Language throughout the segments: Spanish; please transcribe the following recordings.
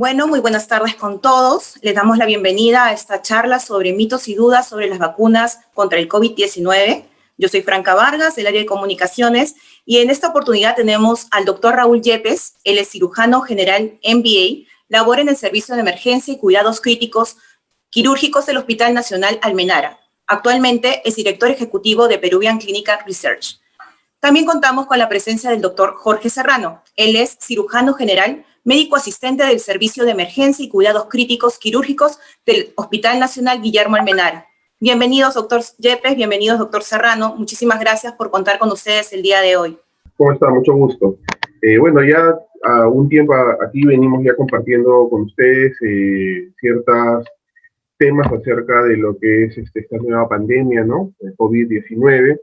Bueno, muy buenas tardes con todos. Les damos la bienvenida a esta charla sobre mitos y dudas sobre las vacunas contra el COVID-19. Yo soy Franca Vargas, del área de comunicaciones, y en esta oportunidad tenemos al doctor Raúl Yepes. Él es cirujano general MBA, labora en el Servicio de Emergencia y Cuidados Críticos Quirúrgicos del Hospital Nacional Almenara. Actualmente es director ejecutivo de Peruvian Clinical Research. También contamos con la presencia del doctor Jorge Serrano. Él es cirujano general, médico asistente del Servicio de Emergencia y Cuidados Críticos Quirúrgicos del Hospital Nacional Guillermo Almenara. Bienvenidos, doctor Yepes, bienvenidos, doctor Serrano. Muchísimas gracias por contar con ustedes el día de hoy. ¿Cómo está? Mucho gusto. Bueno, ya a un tiempo aquí venimos ya compartiendo con ustedes ciertos temas acerca de lo que es esta nueva pandemia, ¿no? El COVID-19.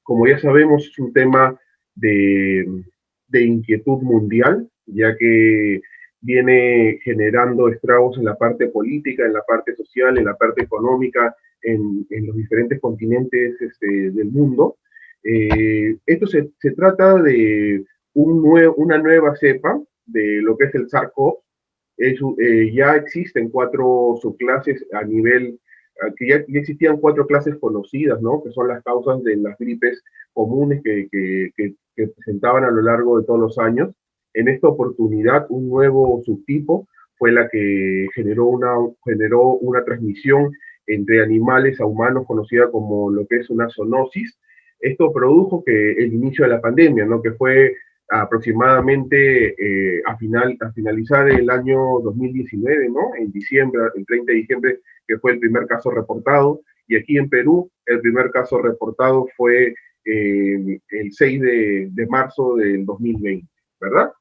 Como ya sabemos, es un tema de inquietud mundial, ya que viene generando estragos en la parte política, en la parte social, en la parte económica, en los diferentes continentes del mundo. Esto se trata de una nueva cepa de lo que es el SARS-CoV. Ya existen 4 subclases a nivel, que ya existían 4 clases conocidas, ¿no? Que son las causas de las gripes comunes que presentaban a lo largo de todos los años. En esta oportunidad, un nuevo subtipo fue la que generó una transmisión entre animales a humanos, conocida como lo que es una zoonosis. Esto produjo que el inicio de la pandemia, ¿no? Que fue aproximadamente a finalizar el año 2019, ¿no? En diciembre, el 30 de diciembre, que fue el primer caso reportado. Y aquí en Perú, el primer caso reportado fue el 6 de marzo del 2020, ¿verdad?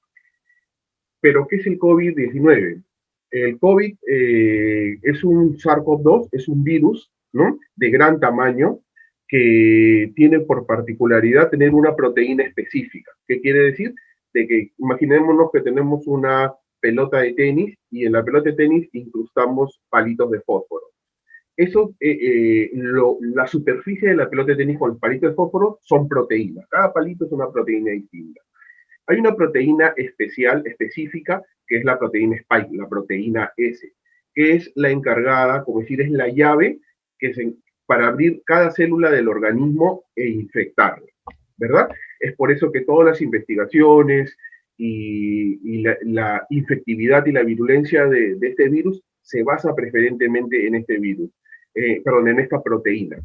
Pero, ¿qué es el COVID-19? El COVID es un SARS-CoV-2, es un virus, ¿no? De gran tamaño, que tiene por particularidad tener una proteína específica. ¿Qué quiere decir? De que imaginémonos que tenemos una pelota de tenis y en la pelota de tenis incrustamos palitos de fósforo. Eso, la superficie de la pelota de tenis con los palitos de fósforo son proteínas. Cada palito es una proteína distinta. Hay una proteína específica, que es la proteína Spike, la proteína S, que es la encargada, como decir, es la llave para abrir cada célula del organismo e infectarla, ¿verdad? Es por eso que todas las investigaciones y la infectividad y la virulencia de este virus se basa preferentemente en este virus, en esta proteína.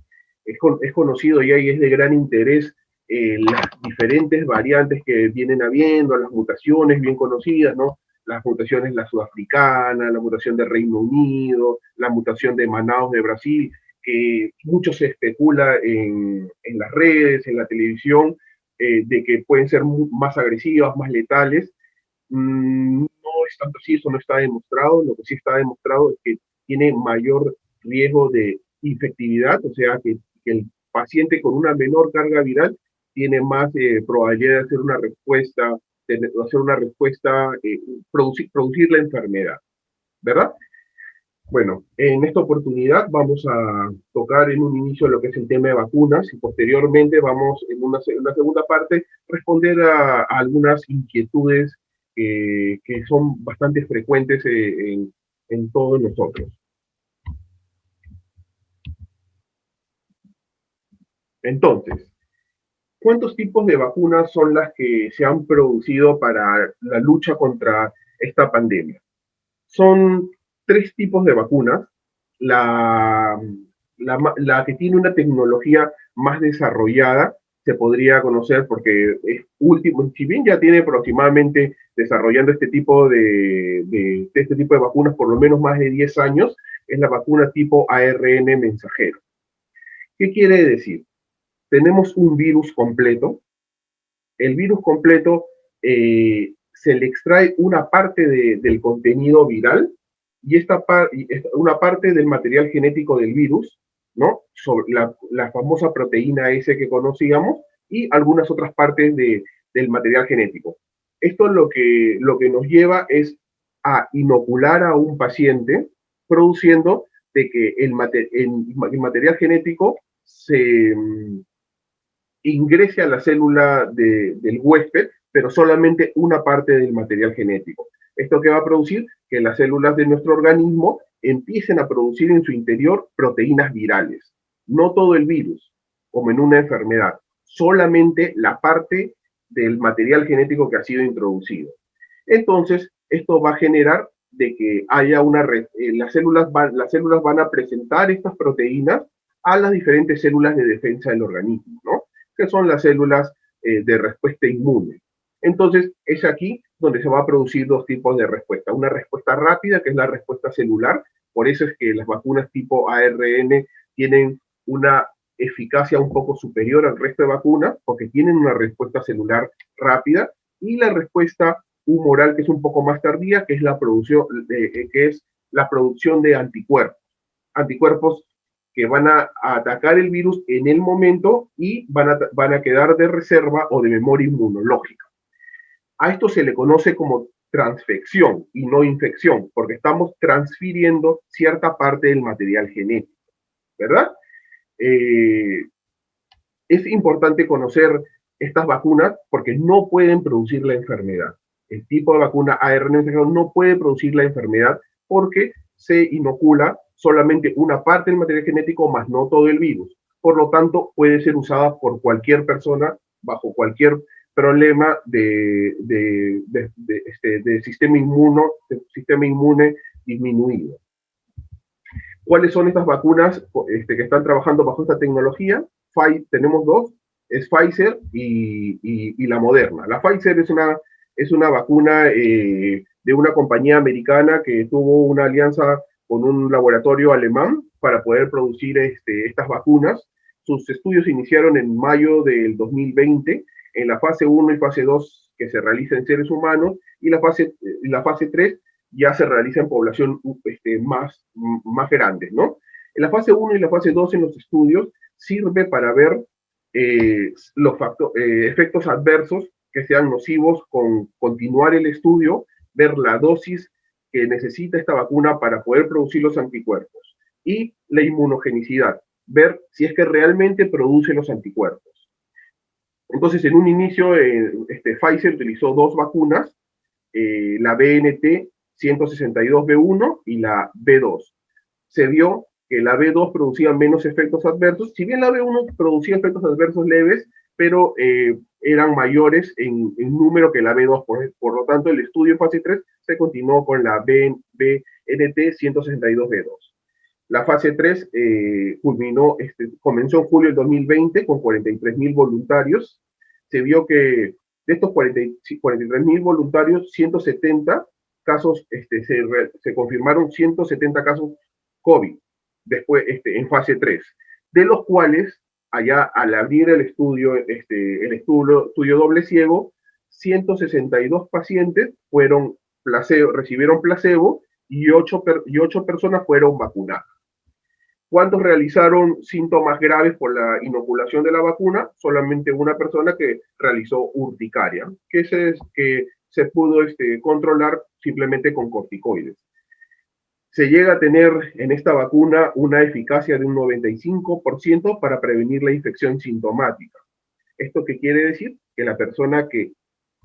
Es conocido ya y es de gran interés las diferentes variantes que vienen habiendo, las mutaciones bien conocidas, ¿no? Las mutaciones, la sudafricana, la mutación del Reino Unido, la mutación de Manaus de Brasil, que mucho se especula en las redes, en la televisión, de que pueden ser más agresivas, más letales. No es tanto así, eso no está demostrado. Lo que sí está demostrado es que tiene mayor riesgo de infectividad, o sea, que el paciente con una menor carga viral tiene más probabilidad de hacer una respuesta, producir la enfermedad, ¿verdad? Bueno, en esta oportunidad vamos a tocar en un inicio lo que es el tema de vacunas y posteriormente vamos en una segunda parte responder a algunas inquietudes que son bastante frecuentes en todos nosotros. Entonces, ¿cuántos tipos de vacunas son las que se han producido para la lucha contra esta pandemia? Son 3 tipos de vacunas. La que tiene una tecnología más desarrollada se podría conocer porque es si bien ya tiene aproximadamente desarrollando este tipo de vacunas por lo menos más de 10 años, es la vacuna tipo ARN mensajero. ¿Qué quiere decir? Tenemos un virus completo. El virus completo se le extrae una parte del contenido viral y una parte del material genético del virus, ¿no? Sobre la famosa proteína S que conocíamos y algunas otras partes del material genético. Esto lo que nos lleva es a inocular a un paciente, produciendo de que el material genético se ingrese a la célula del huésped pero solamente una parte del material genético. ¿Esto qué va a producir? Que las células de nuestro organismo empiecen a producir en su interior proteínas virales. No todo el virus, como en una enfermedad, solamente la parte del material genético que ha sido introducido. Entonces, esto va a generar de que haya las células van a presentar estas proteínas a las diferentes células de defensa del organismo, ¿no? Que son las células de respuesta inmune. Entonces, es aquí donde se va a producir dos tipos de respuesta. Una respuesta rápida, que es la respuesta celular, por eso es que las vacunas tipo ARN tienen una eficacia un poco superior al resto de vacunas, porque tienen una respuesta celular rápida, y la respuesta humoral, que es un poco más tardía, que es la producción de anticuerpos. Anticuerpos que van a atacar el virus en el momento y van a quedar de reserva o de memoria inmunológica. A esto se le conoce como transfección y no infección, porque estamos transfiriendo cierta parte del material genético, ¿verdad? Es importante conocer estas vacunas porque no pueden producir la enfermedad. El tipo de vacuna ARN no puede producir la enfermedad porque se inocula solamente una parte del material genético, más no todo el virus. Por lo tanto, puede ser usada por cualquier persona bajo cualquier problema de sistema inmune disminuido. ¿Cuáles son estas vacunas que están trabajando bajo esta tecnología? Tenemos dos, es Pfizer y la Moderna. La Pfizer es una vacuna de una compañía americana que tuvo una alianza con un laboratorio alemán para poder producir estas vacunas. Sus estudios se iniciaron en mayo del 2020, en la fase 1 y fase 2 que se realiza en seres humanos, y la fase 3 ya se realiza en población más grande, ¿no? En la fase 1 y la fase 2 en los estudios sirve para ver los efectos adversos que sean nocivos con continuar el estudio, ver la dosis que necesita esta vacuna para poder producir los anticuerpos y la inmunogenicidad, ver si es que realmente produce los anticuerpos. Entonces, en un inicio, Pfizer utilizó dos vacunas, la BNT162b1 y la B2. Se vio que la B2 producía menos efectos adversos, si bien la B1 producía efectos adversos leves, pero eran mayores en número que la B2. Por lo tanto, el estudio en fase 3 se continuó con la BNT162b2. La fase 3 comenzó en julio del 2020 con 43.000 voluntarios. Se vio que de estos 43.000 voluntarios, 170 casos, se confirmaron 170 casos COVID después en fase 3, de los cuales allá al abrir el estudio doble ciego, 162 pacientes recibieron placebo y 8 personas fueron vacunadas. ¿Cuántos realizaron síntomas graves por la inoculación de la vacuna? Solamente una persona que realizó urticaria, que se pudo controlar simplemente con corticoides. Se llega a tener en esta vacuna una eficacia de un 95% para prevenir la infección sintomática. ¿Esto qué quiere decir? Que la persona que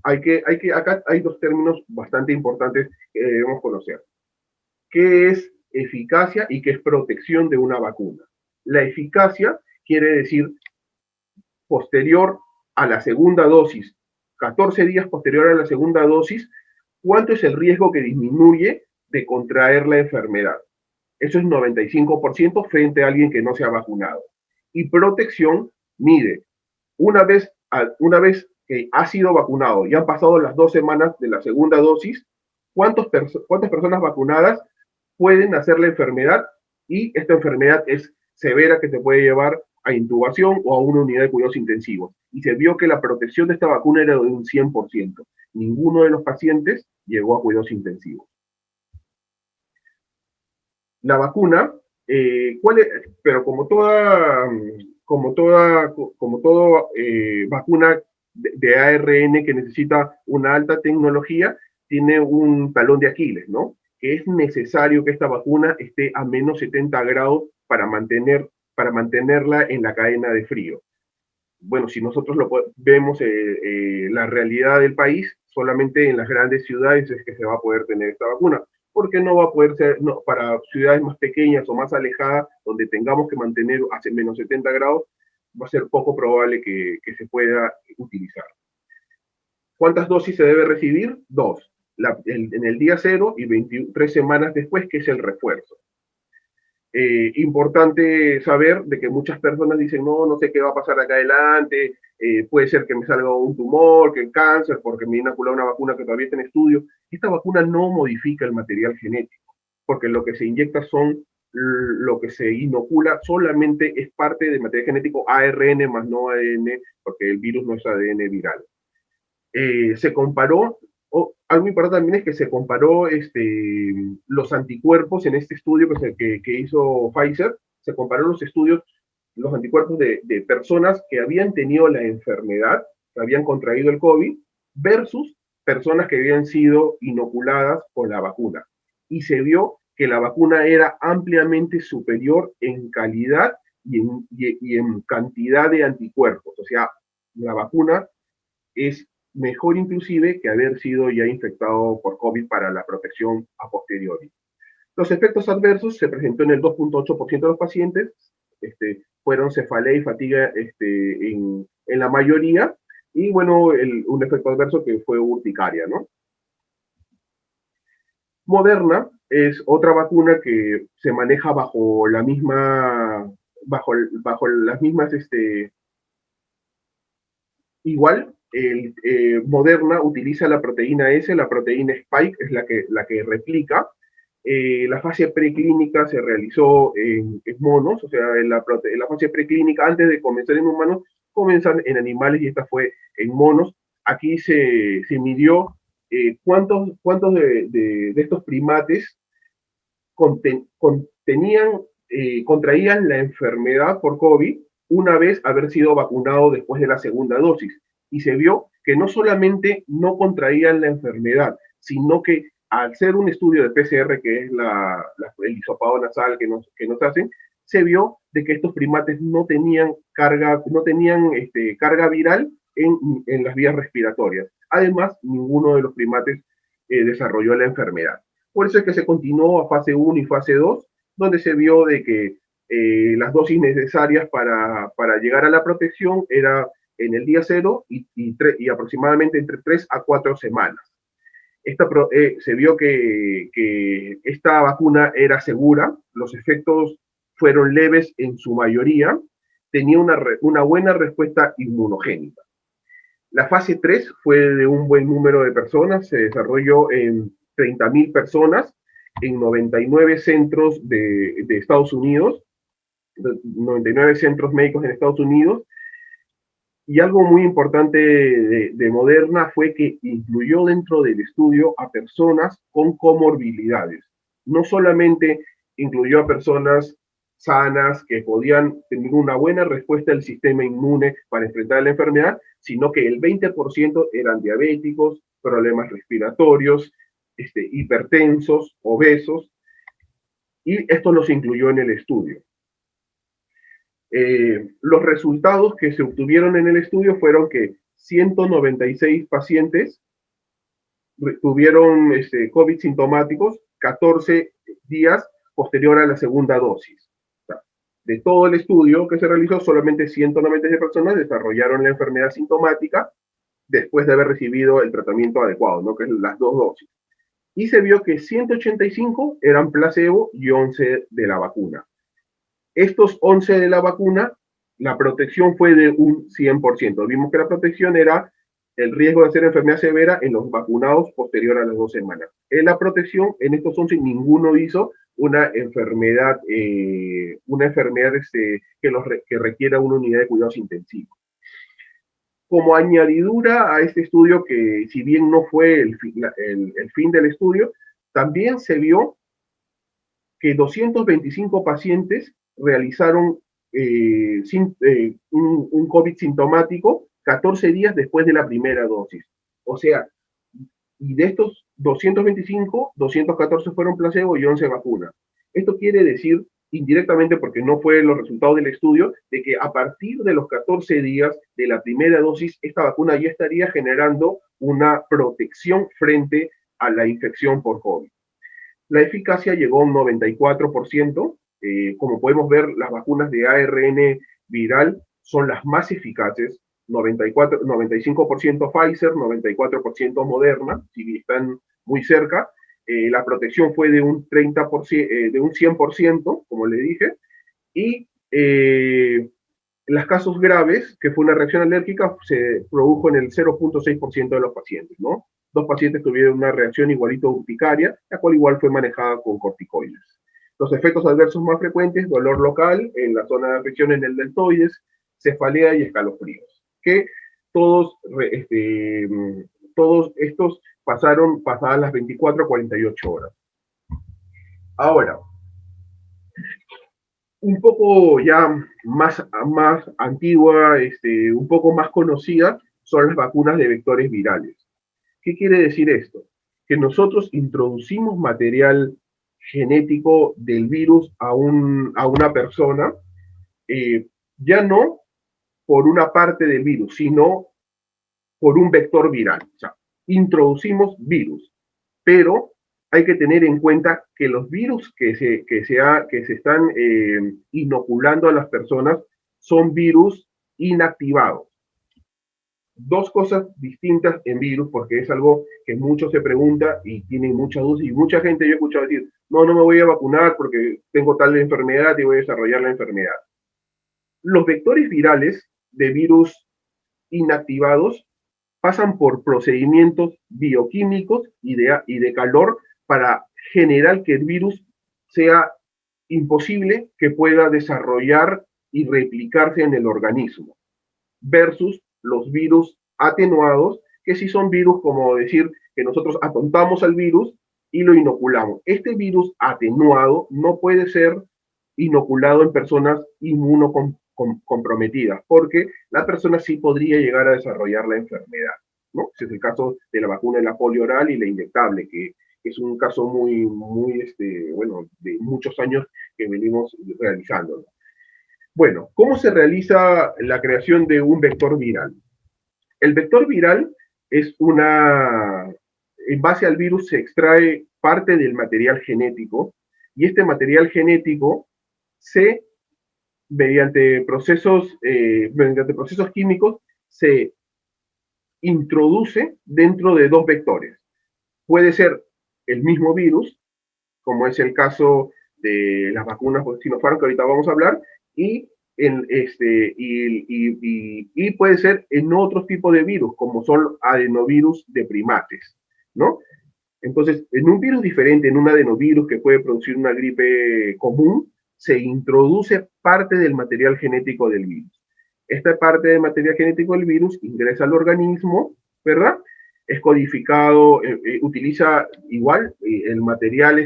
acá hay dos términos bastante importantes que debemos conocer. ¿Qué es eficacia y qué es protección de una vacuna? La eficacia quiere decir posterior a la segunda dosis, 14 días posterior a la segunda dosis, ¿cuánto es el riesgo que disminuye de contraer la enfermedad? Eso es 95% frente a alguien que no se ha vacunado. Y protección mide, una vez que ha sido vacunado y han pasado las 2 semanas de la segunda dosis, ¿cuántas personas vacunadas pueden hacer la enfermedad? Y esta enfermedad es severa, que te puede llevar a intubación o a una unidad de cuidados intensivos. Y se vio que la protección de esta vacuna era de un 100%. Ninguno de los pacientes llegó a cuidados intensivos. La vacuna, pero como toda vacuna de ARN que necesita una alta tecnología, tiene un talón de Aquiles, ¿no? Que es necesario que esta vacuna esté a menos 70 grados para mantenerla en la cadena de frío. bueno, si nosotros vemos la realidad del país, solamente en las grandes ciudades es que se va a poder tener esta vacuna, porque no va a poder ser, no, para ciudades más pequeñas o más alejadas, donde tengamos que mantener a menos 70 grados, va a ser poco probable que se pueda utilizar. ¿Cuántas dosis se debe recibir? 2. En el día 0 y 23 semanas después, que es el refuerzo. Importante saber de que muchas personas dicen, no, no sé qué va a pasar acá adelante, puede ser que me salga un tumor, que el cáncer, porque me inocula una vacuna que todavía está en estudio. Esta vacuna no modifica el material genético, porque lo que se inyecta lo que se inocula solamente es parte del material genético ARN más no ADN, porque el virus no es ADN viral. Se comparó, algo importante también es que se comparó los anticuerpos en este estudio que hizo Pfizer, se comparó los anticuerpos de personas que habían tenido la enfermedad, que habían contraído el COVID, versus personas que habían sido inoculadas con la vacuna. Y se vio que la vacuna era ampliamente superior en calidad y en cantidad de anticuerpos. O sea, la vacuna es mejor inclusive que haber sido ya infectado por COVID para la protección a posteriori. Los efectos adversos se presentó en el 2.8% de los pacientes, fueron cefalea y fatiga en la mayoría, y bueno, un efecto adverso que fue urticaria, ¿no? Moderna es otra vacuna que se maneja bajo las mismas, igual, Moderna utiliza la proteína S, la proteína Spike es la que replica. La fase preclínica se realizó en monos, o sea, en la fase preclínica, antes de comenzar en humanos, comienzan en animales y esta fue en monos. Aquí se midió cuántos de estos primates contraían la enfermedad por COVID una vez haber sido vacunado después de la segunda dosis. Y se vio que no solamente no contraían la enfermedad, sino que al ser un estudio de PCR, que es el hisopado nasal que nos hacen, se vio de que estos primates no tenían carga viral en las vías respiratorias. Además, ninguno de los primates desarrolló la enfermedad. Por eso es que se continuó a fase 1 y fase 2, donde se vio de que las dosis necesarias para llegar a la protección era en el día 0 y aproximadamente entre 3 a 4 semanas. Se vio que esta vacuna era segura, los efectos fueron leves en su mayoría, tenía una buena respuesta inmunogénica. La fase 3 fue de un buen número de personas, se desarrolló en 30.000 personas en 99 centros de Estados Unidos, 99 centros médicos en Estados Unidos. Y algo muy importante de Moderna fue que incluyó dentro del estudio a personas con comorbilidades. No solamente incluyó a personas sanas que podían tener una buena respuesta del sistema inmune para enfrentar la enfermedad, sino que el 20% eran diabéticos, problemas respiratorios, hipertensos, obesos, y esto los incluyó en el estudio. Los resultados que se obtuvieron en el estudio fueron que 196 pacientes tuvieron COVID sintomáticos 14 días posterior a la segunda dosis. O sea, de todo el estudio que se realizó, solamente 196 personas desarrollaron la enfermedad sintomática después de haber recibido el tratamiento adecuado, ¿no? Que es las 2 dosis. Y se vio que 185 eran placebo y 11 de la vacuna. Estos 11 de la vacuna, la protección fue de un 100%. Vimos que la protección era el riesgo de hacer enfermedad severa en los vacunados posterior a las 2 semanas. En la protección, en estos 11, ninguno hizo una enfermedad que requiera una unidad de cuidados intensivos. Como añadidura a este estudio, que si bien no fue el fin del estudio, también se vio que 225 pacientes realizaron un COVID sintomático 14 días después de la primera dosis. O sea, y de estos 225, 214 fueron placebo y 11 vacunas. Esto quiere decir indirectamente porque no fue los resultados del estudio, de que a partir de los 14 días de la primera dosis, esta vacuna ya estaría generando una protección frente a la infección por COVID. La eficacia llegó a un 94%. Como podemos ver, las vacunas de ARN viral son las más eficaces. 95% Pfizer, 94% Moderna, si están muy cerca. La protección fue de un 30%, de un 100%, como le dije, y los casos graves, que fue una reacción alérgica, se produjo en el 0.6% de los pacientes, ¿no? 2 pacientes tuvieron una reacción igualito urticaria, la cual igual fue manejada con corticoides. Los efectos adversos más frecuentes, dolor local en la zona de afección en el deltoides, cefalea y escalofríos, que todos, todos estos pasaron pasadas las 24 a 48 horas. Ahora, un poco ya más antigua, un poco más conocida, son las vacunas de vectores virales. ¿Qué quiere decir esto? Que nosotros introducimos material genético del virus a una persona, ya no por una parte del virus, sino por un vector viral. O sea, introducimos virus, pero hay que tener en cuenta que los virus que se están inoculando a las personas son virus inactivados. Dos cosas distintas en virus, porque es algo que muchos se pregunta y tienen muchas dudas, y mucha gente yo he escuchado decir, no me voy a vacunar porque tengo tal enfermedad y voy a desarrollar la enfermedad. Los vectores virales de virus inactivados pasan por procedimientos bioquímicos y de calor para generar que el virus sea imposible que pueda desarrollar y replicarse en el organismo, versus los virus atenuados, que sí son virus, como decir que nosotros atontamos al virus y lo inoculamos. Este virus atenuado no puede ser inoculado en personas inmunocomprometidas, porque la persona sí podría llegar a desarrollar la enfermedad, ¿no? Ese es el caso de la vacuna de la polio oral y la inyectable, que es un caso muy, bueno, de muchos años que venimos realizando. Bueno, ¿cómo se realiza la creación de un vector viral? El vector viral es en base al virus se extrae parte del material genético, y este material genético mediante procesos químicos, se introduce dentro de dos vectores. Puede ser el mismo virus, como es el caso de las vacunas por Sinopharm, que ahorita vamos a hablar, y puede ser en otros tipos de virus, como son adenovirus de primates, ¿no? Entonces, en un virus diferente, en un adenovirus que puede producir una gripe común, se introduce parte del material genético del virus. Esta parte del material genético del virus ingresa al organismo, ¿verdad? Es codificado, utiliza igual el material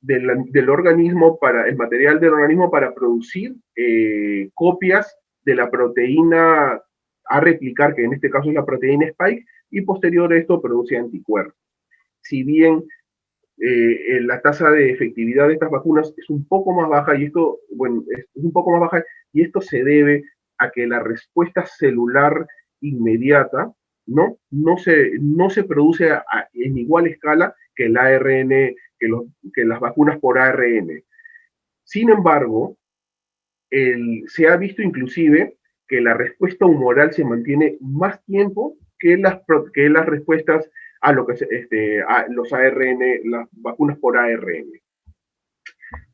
del organismo para producir copias de la proteína a replicar, que en este caso es la proteína Spike, y posterior a esto produce anticuerpos. Si bien la tasa de efectividad de estas vacunas es un poco más baja, y esto, bueno, es un poco más baja, y esto se debe a que la respuesta celular inmediata no se produce en igual escala que el ARN, que las vacunas por ARN. Sin embargo, se ha visto inclusive que la respuesta humoral se mantiene más tiempo que las respuestas a lo que a los ARN, las vacunas por ARN.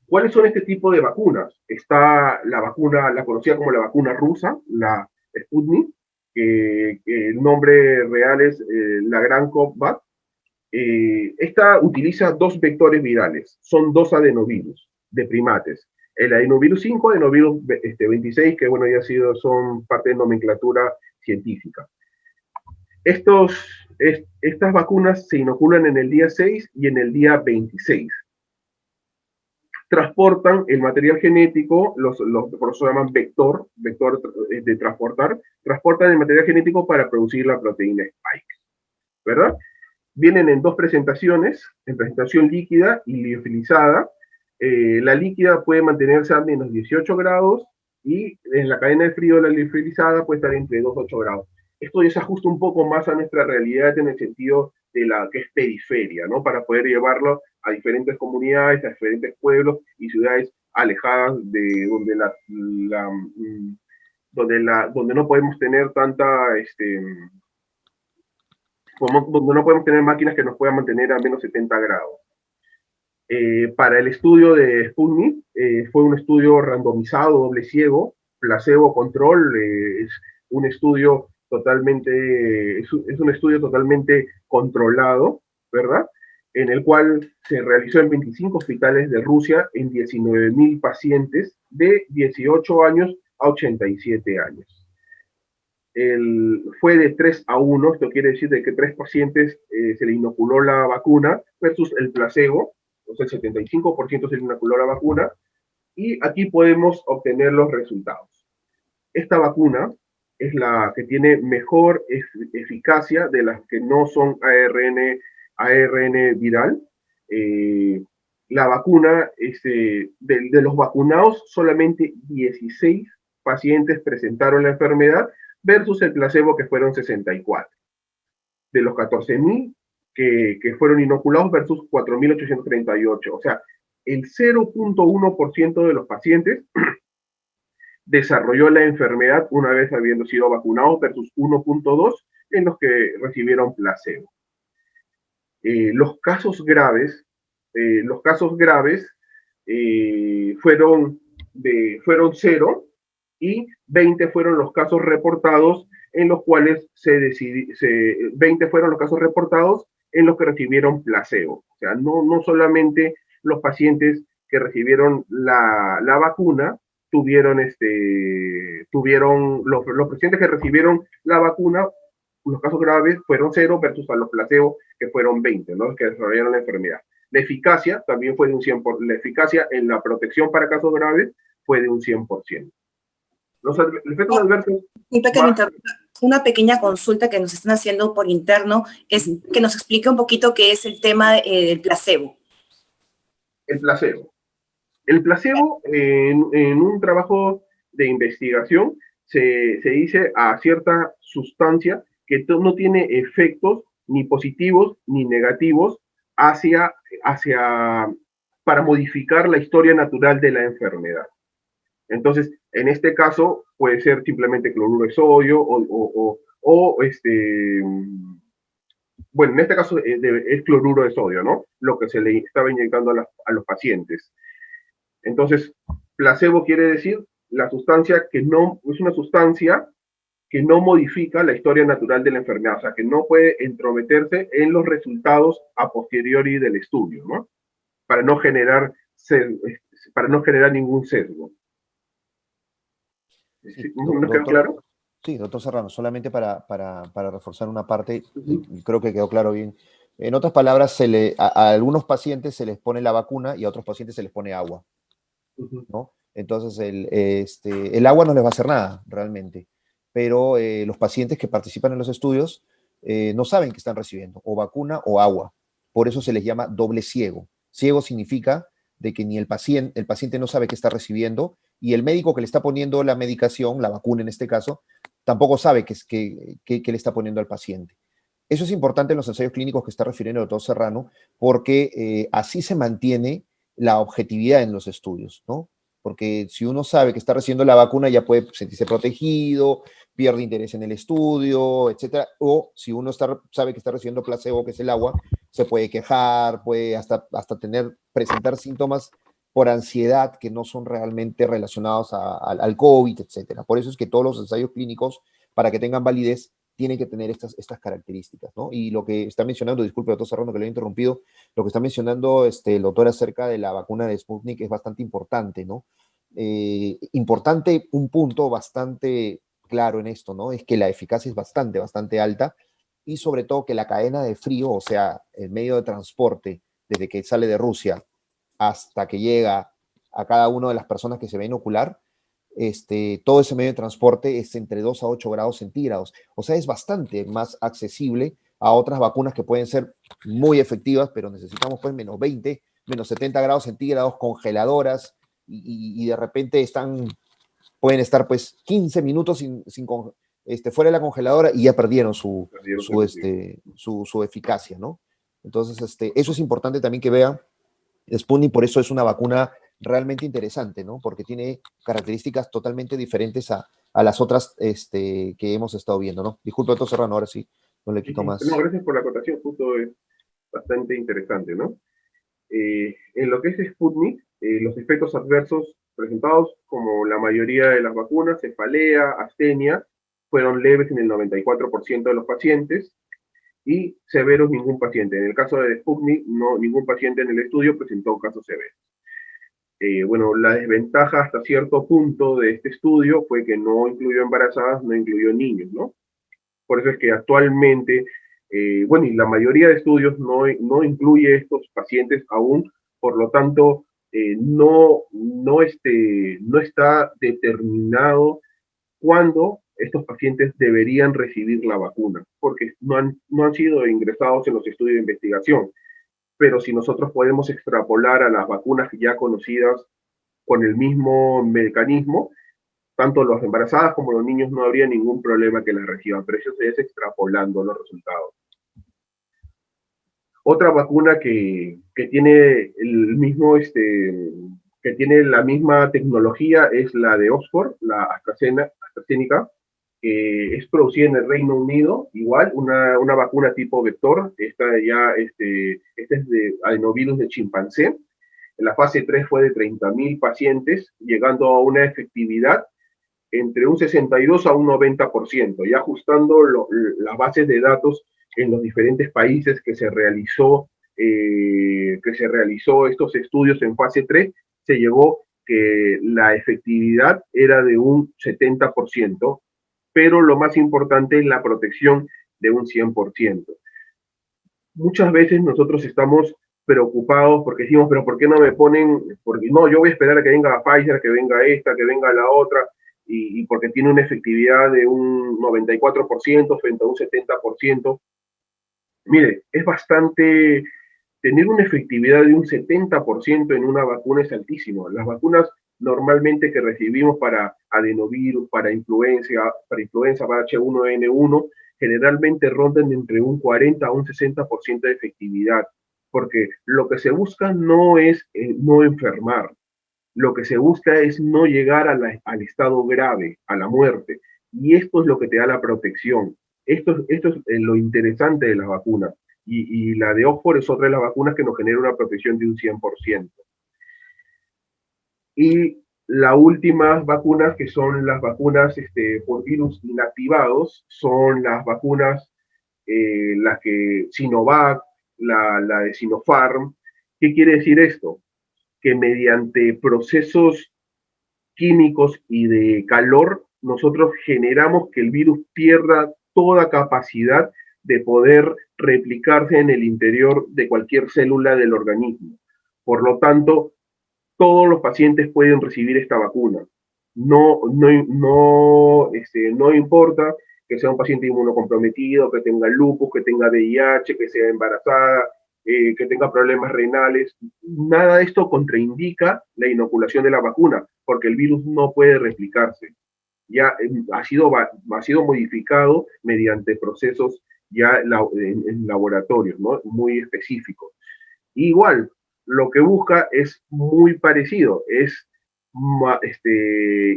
¿Cuáles son este tipo de vacunas? Está la vacuna, la conocida como la vacuna rusa, la Sputnik, que el nombre real es la Gran-Cov-Vac. Esta utiliza dos vectores virales, son dos adenovirus de primates. El adenovirus 5, adenovirus 26, que bueno, ya son parte de nomenclatura científica. Estas vacunas se inoculan en el día 6 y en el día 26. Transportan el material genético, por eso se llaman vector de transportar, transportan el material genético para producir la proteína Spike, ¿verdad? Vienen en dos presentaciones, en presentación líquida y liofilizada. La líquida puede mantenerse a menos 18 grados y en la cadena de frío la liofilizada puede estar entre 2 y 8 grados. Esto ya se ajusta un poco más a nuestra realidad en el sentido de la que es periferia, ¿no? Para poder llevarlo a diferentes comunidades, a diferentes pueblos y ciudades alejadas de donde donde no podemos tener donde no podemos tener máquinas que nos puedan mantener a menos 70 grados. Para el estudio de Sputnik, fue un estudio randomizado, doble ciego, placebo control, es un estudio es un estudio totalmente controlado, ¿verdad? En el cual se realizó en 25 hospitales de Rusia en 19.000 pacientes de 18 años a 87 años. Fue de 3-1, esto quiere decir de que 3 pacientes se le inoculó la vacuna versus el placebo, o sea, el 75% se le inoculó la vacuna, y aquí podemos obtener los resultados. Esta vacuna es la que tiene mejor eficacia de las que no son ARN viral. La vacuna, de los vacunados, solamente 16 pacientes presentaron la enfermedad versus el placebo que fueron 64. De los 14.000 que fueron inoculados versus 4.838. O sea, el 0.1% de los pacientes desarrolló la enfermedad una vez habiendo sido vacunados versus 1.2 en los que recibieron placebo. Los casos graves fueron 0 y 20 fueron los casos reportados en los cuales 20 fueron los casos reportados en los que recibieron placebo. O sea, no solamente los pacientes que recibieron la vacuna los pacientes que recibieron la vacuna, los casos graves fueron 0 versus a los placebo que fueron 20, ¿no? Los que desarrollaron la enfermedad. La eficacia también fue de un 100%. La eficacia en la protección para casos graves fue de un 100%. Los efectos adversos... Una pequeña consulta que nos están haciendo por interno es que nos explique un poquito qué es el tema del placebo. El placebo. El placebo, en un trabajo de investigación, se dice a cierta sustancia que no tiene efectos ni positivos ni negativos para modificar la historia natural de la enfermedad. Entonces, en este caso, puede ser simplemente cloruro de sodio bueno, en este caso es cloruro de sodio, ¿no? Lo que se le estaba inyectando a los pacientes. Entonces, placebo quiere decir la sustancia que no, es una sustancia que no modifica la historia natural de la enfermedad, o sea, que no puede entrometerse en los resultados a posteriori del estudio, ¿no? Para no generar ningún sesgo. Sí, ¿No quedó claro? Sí, doctor Serrano, solamente para reforzar una parte, creo que quedó claro bien. En otras palabras, a algunos pacientes se les pone la vacuna y a otros pacientes se les pone agua, ¿no? Entonces, el agua no les va a hacer nada, realmente, pero los pacientes que participan en los estudios no saben que están recibiendo o vacuna o agua. Por eso se les llama doble ciego. Ciego significa de que ni el paciente no sabe que está recibiendo y el médico que le está poniendo la medicación, la vacuna en este caso, tampoco sabe que le está poniendo al paciente. Eso es importante en los ensayos clínicos que está refiriendo el doctor Serrano, porque así se mantiene la objetividad en los estudios, ¿no? Porque si uno sabe que está recibiendo la vacuna, ya puede sentirse protegido, pierde interés en el estudio, etcétera. O si uno sabe que está recibiendo placebo, que es el agua, se puede quejar, puede hasta presentar síntomas por ansiedad que no son realmente relacionados al COVID, etcétera. Por eso es que todos los ensayos clínicos, para que tengan validez, tienen que tener estas características, ¿no? Y lo que está mencionando, disculpe, doctor Serrano, que lo he interrumpido, lo que está mencionando el doctor acerca de la vacuna de Sputnik es bastante importante, ¿no? Importante, un punto bastante claro en esto, ¿no? Es que la eficacia es bastante alta y sobre todo que la cadena de frío, o sea, el medio de transporte desde que sale de Rusia hasta que llega a cada una de las personas que se va a inocular, todo ese medio de transporte es entre 2 a 8 grados centígrados. O sea, es bastante más accesible a otras vacunas que pueden ser muy efectivas, pero necesitamos pues menos 20, menos 70 grados centígrados, congeladoras, y de repente pueden estar pues 15 minutos fuera de la congeladora y ya perdieron su eficacia, ¿no? Entonces, eso es importante también que vean. Sputnik por eso es una vacuna realmente interesante, ¿no? Porque tiene características totalmente diferentes a las otras que hemos estado viendo, ¿no? Disculpe, doctor Serrano, ahora sí, no le quito más. No, gracias por la acotación, justo es bastante interesante, ¿no? En lo que es Sputnik, los efectos adversos presentados, como la mayoría de las vacunas, cefalea, astenia, fueron leves en el 94% de los pacientes y severos ningún paciente. En el caso de Sputnik, no, ningún paciente en el estudio presentó casos severos. Bueno, la desventaja hasta cierto punto de este estudio fue que no incluyó embarazadas, no incluyó niños, ¿no? Por eso es que actualmente, bueno, y la mayoría de estudios no incluye estos pacientes aún, por lo tanto, no está determinado cuándo estos pacientes deberían recibir la vacuna, porque no han sido ingresados en los estudios de investigación. Pero si nosotros podemos extrapolar a las vacunas ya conocidas con el mismo mecanismo, tanto los embarazadas como los niños no habría ningún problema que las reciban, pero eso es extrapolando los resultados. Otra vacuna que tiene el mismo, que tiene la misma tecnología es la de Oxford, la AstraZeneca, que es producida en el Reino Unido, igual, una vacuna tipo vector. Esta es de adenovirus de chimpancé. En la fase 3 fue de 30.000 pacientes, llegando a una efectividad entre un 62 a un 90%, y ajustando las bases de datos en los diferentes países que se realizó estos estudios en fase 3, se llegó que la efectividad era de un 70%, pero lo más importante es la protección de un 100%. Muchas veces nosotros estamos preocupados porque decimos, pero ¿por qué no me ponen? Porque no, yo voy a esperar a que venga Pfizer, que venga esta, que venga la otra, y porque tiene una efectividad de un 94% frente a un 70%. Mire, es bastante, tener una efectividad de un 70% en una vacuna es altísimo. Las vacunas normalmente que recibimos para adenovirus, para influenza, para H1N1, generalmente rondan entre un 40 a un 60% de efectividad, porque lo que se busca no es no enfermar, lo que se busca es no llegar al estado grave, a la muerte, y esto es lo que te da la protección. Esto es lo interesante de las vacunas, y la de Oxford es otra de las vacunas que nos genera una protección de un 100%. Y las últimas vacunas, que son las vacunas por virus inactivados, son las vacunas, las que Sinovac, la de Sinopharm. ¿Qué quiere decir esto? Que mediante procesos químicos y de calor, nosotros generamos que el virus pierda toda capacidad de poder replicarse en el interior de cualquier célula del organismo. Por lo tanto, todos los pacientes pueden recibir esta vacuna. No importa que sea un paciente inmunocomprometido, que tenga lupus, que tenga VIH, que sea embarazada, que tenga problemas renales. Nada de esto contraindica la inoculación de la vacuna, porque el virus no puede replicarse. Ya ha sido modificado mediante procesos ya en laboratorios, ¿no? Muy específicos. Igual, lo que busca es muy parecido, es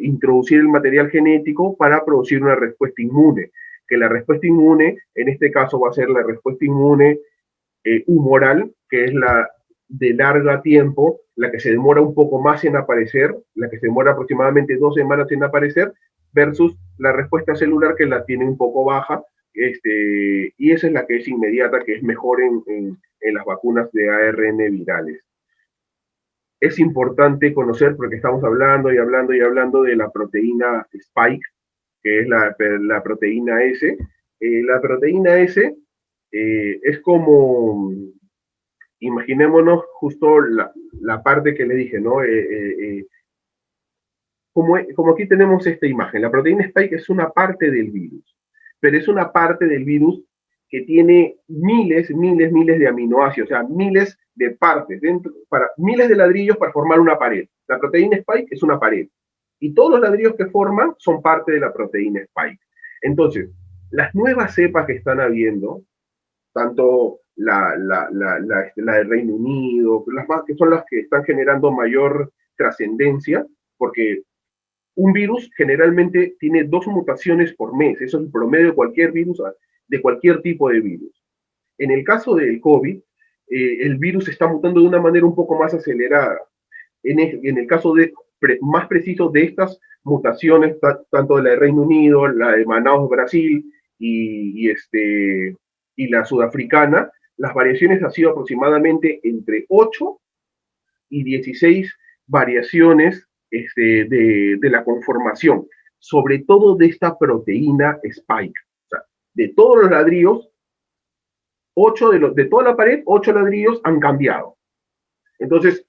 introducir el material genético para producir una respuesta inmune, que la respuesta inmune, en este caso va a ser la respuesta inmune humoral, que es la de larga tiempo, la que se demora un poco más en aparecer, la que se demora aproximadamente 2 semanas en aparecer, versus la respuesta celular, que la tiene un poco baja, y esa es la que es inmediata, que es mejor en las vacunas de ARN virales. Es importante conocer, porque estamos hablando de la proteína Spike, que es la proteína S. La proteína S es como, imaginémonos justo la parte que le dije, ¿no? Como aquí tenemos esta imagen, la proteína Spike es una parte del virus, pero es una parte del virus que tiene miles de aminoácidos, o sea, miles de partes, miles de ladrillos para formar una pared. La proteína Spike es una pared. Y todos los ladrillos que forman son parte de la proteína Spike. Entonces, las nuevas cepas que están habiendo, tanto la del Reino Unido, que son las que están generando mayor trascendencia, porque un virus generalmente tiene 2 mutaciones por mes. Eso es el promedio de cualquier virus, de cualquier tipo de virus. En el caso del COVID, el virus está mutando de una manera un poco más acelerada. En el caso más preciso de estas mutaciones, tanto de la de Reino Unido, la de Manaus, Brasil, y la sudafricana, las variaciones han sido aproximadamente entre 8 y 16 variaciones de la conformación, sobre todo de esta proteína Spike. O sea, de todos los ladrillos, 8 de toda la pared, 8 ladrillos han cambiado. Entonces,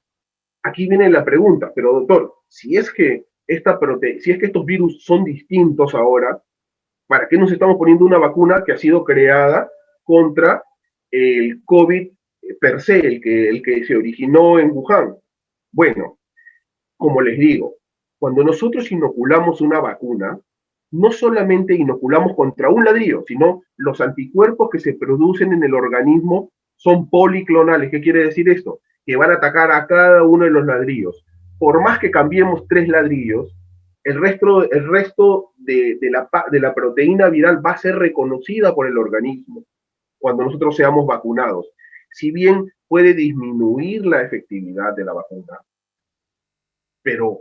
aquí viene la pregunta, pero doctor, si es que estos virus son distintos ahora, ¿para qué nos estamos poniendo una vacuna que ha sido creada contra el COVID per se, el que se originó en Wuhan? Bueno, como les digo, cuando nosotros inoculamos una vacuna, no solamente inoculamos contra un ladrillo, sino los anticuerpos que se producen en el organismo son policlonales. ¿Qué quiere decir esto? Que van a atacar a cada uno de los ladrillos. Por más que cambiemos 3 ladrillos, el resto de la proteína viral va a ser reconocida por el organismo cuando nosotros seamos vacunados. Si bien puede disminuir la efectividad de la vacuna, pero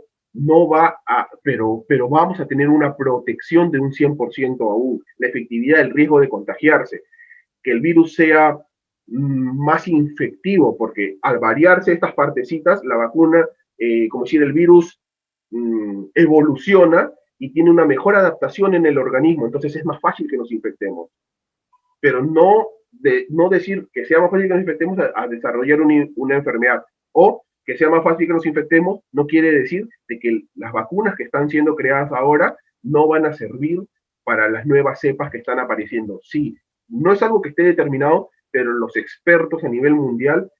vamos a tener una protección de un 100% aún. La efectividad del riesgo de contagiarse, que el virus sea más infectivo, porque al variarse estas partecitas, la vacuna, como decir, el virus evoluciona y tiene una mejor adaptación en el organismo, entonces es más fácil que nos infectemos. Pero no decir que sea más fácil que nos infectemos a desarrollar una enfermedad, o que sea más fácil que nos infectemos, no quiere decir de que las vacunas que están siendo creadas ahora no van a servir para las nuevas cepas que están apareciendo. Sí, no es algo que esté determinado, pero los expertos a nivel mundial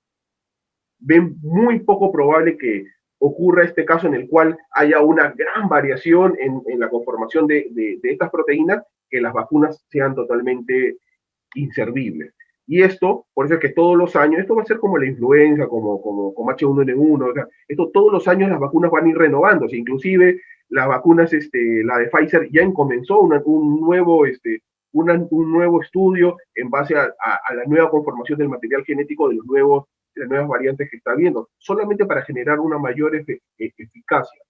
ven muy poco probable que ocurra este caso en el cual haya una gran variación en la conformación de estas proteínas, que las vacunas sean totalmente inservibles. Y esto, por eso es que todos los años, esto va a ser como la influenza, como H1N1, o sea, esto todos los años las vacunas van a ir renovándose, inclusive las vacunas, la de Pfizer ya comenzó un nuevo estudio en base a la nueva conformación del material genético de las nuevas variantes que está habiendo, solamente para generar una mayor eficacia.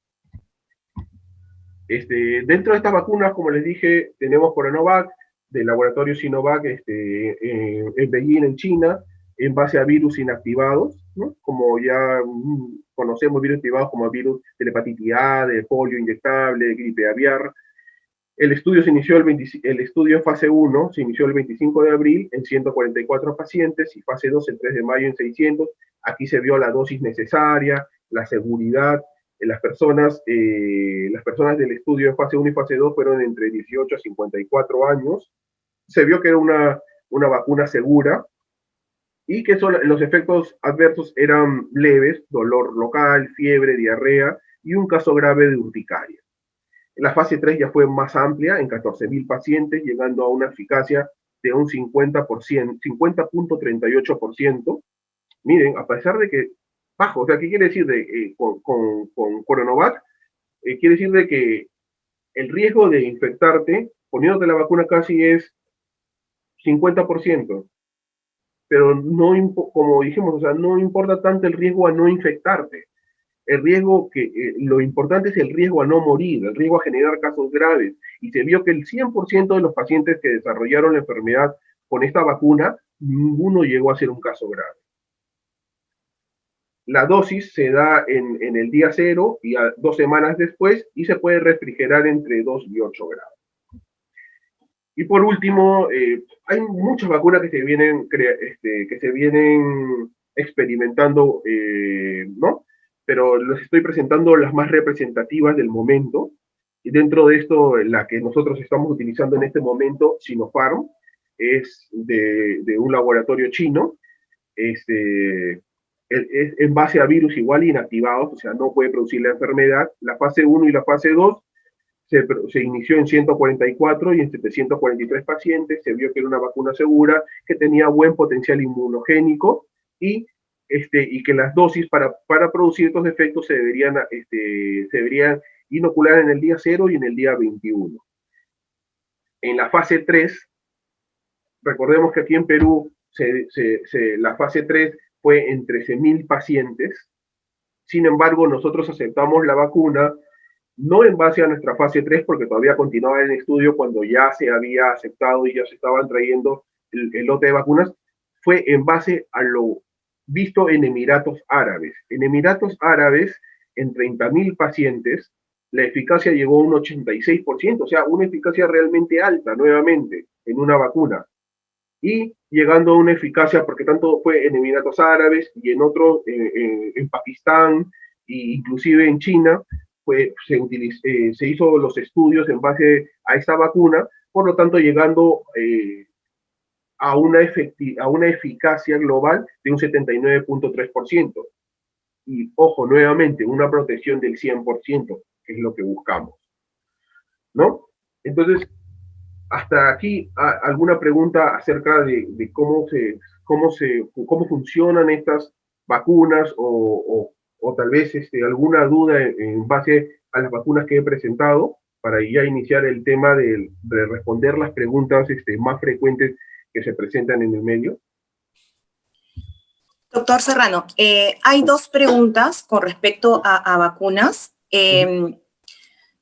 Dentro de estas vacunas, como les dije, tenemos Coronavac, del laboratorio Sinovac en Beijing, en China, en base a virus inactivados, ¿no? Como ya conocemos virus inactivados como virus de la hepatitis A, de polio inyectable, de gripe aviar. El estudio en fase 1 se inició el 25 de abril en 144 pacientes y fase 2 el 3 de mayo en 600. Aquí se vio la dosis necesaria, la seguridad. Las personas del estudio en fase 1 y fase 2 fueron entre 18 a 54 años. Se vio que era una vacuna segura y que los efectos adversos eran leves: dolor local, fiebre, diarrea y un caso grave de urticaria. La fase 3 ya fue más amplia, en 14.000 pacientes, llegando a una eficacia de un 50.38%. Miren, a pesar de que bajo, o sea, ¿qué quiere decir con Coronavac? Quiere decir de que el riesgo de infectarte poniéndote la vacuna casi es 50%, pero no, como dijimos, o sea, no importa tanto el riesgo a no infectarte. El riesgo lo importante es el riesgo a no morir, el riesgo a generar casos graves. Y se vio que el 100% de los pacientes que desarrollaron la enfermedad con esta vacuna, ninguno llegó a ser un caso grave. La dosis se da en el día 0 y 2 semanas después, y se puede refrigerar entre 2 y 8 grados. Y por último, hay muchas vacunas que se vienen experimentando, ¿no? Pero les estoy presentando las más representativas del momento. Y dentro de esto, la que nosotros estamos utilizando en este momento, Sinopharm, es de un laboratorio chino, es en base a virus igual inactivados, o sea, no puede producir la enfermedad. La fase 1 y la fase 2 se inició en 144 y en 743 pacientes. Se vio que era una vacuna segura, que tenía buen potencial inmunogénico y que las dosis para producir estos efectos se deberían inocular en el día 0 y en el día 21. En la fase 3, recordemos que aquí en Perú la fase 3 fue en 13.000 pacientes. Sin embargo, nosotros aceptamos la vacuna no en base a nuestra fase 3, porque todavía continuaba el estudio cuando ya se había aceptado y ya se estaban trayendo el lote de vacunas, fue en base a lo visto en Emiratos Árabes. En Emiratos Árabes, en 30.000 pacientes, la eficacia llegó a un 86%, o sea, una eficacia realmente alta, nuevamente, en una vacuna. Y llegando a una eficacia, porque tanto fue en Emiratos Árabes y en otro, en Pakistán e inclusive en China, se hizo los estudios en base a esta vacuna, por lo tanto llegando a una eficacia global de un 79.3%. Y ojo, nuevamente, una protección del 100%, que es lo que buscamos, ¿no? Entonces, hasta aquí, ¿alguna pregunta acerca de cómo funcionan estas vacunas o tal vez alguna duda en base a las vacunas que he presentado para ya iniciar el tema de responder las preguntas más frecuentes que se presentan en el medio? Doctor Serrano, hay dos preguntas con respecto a vacunas.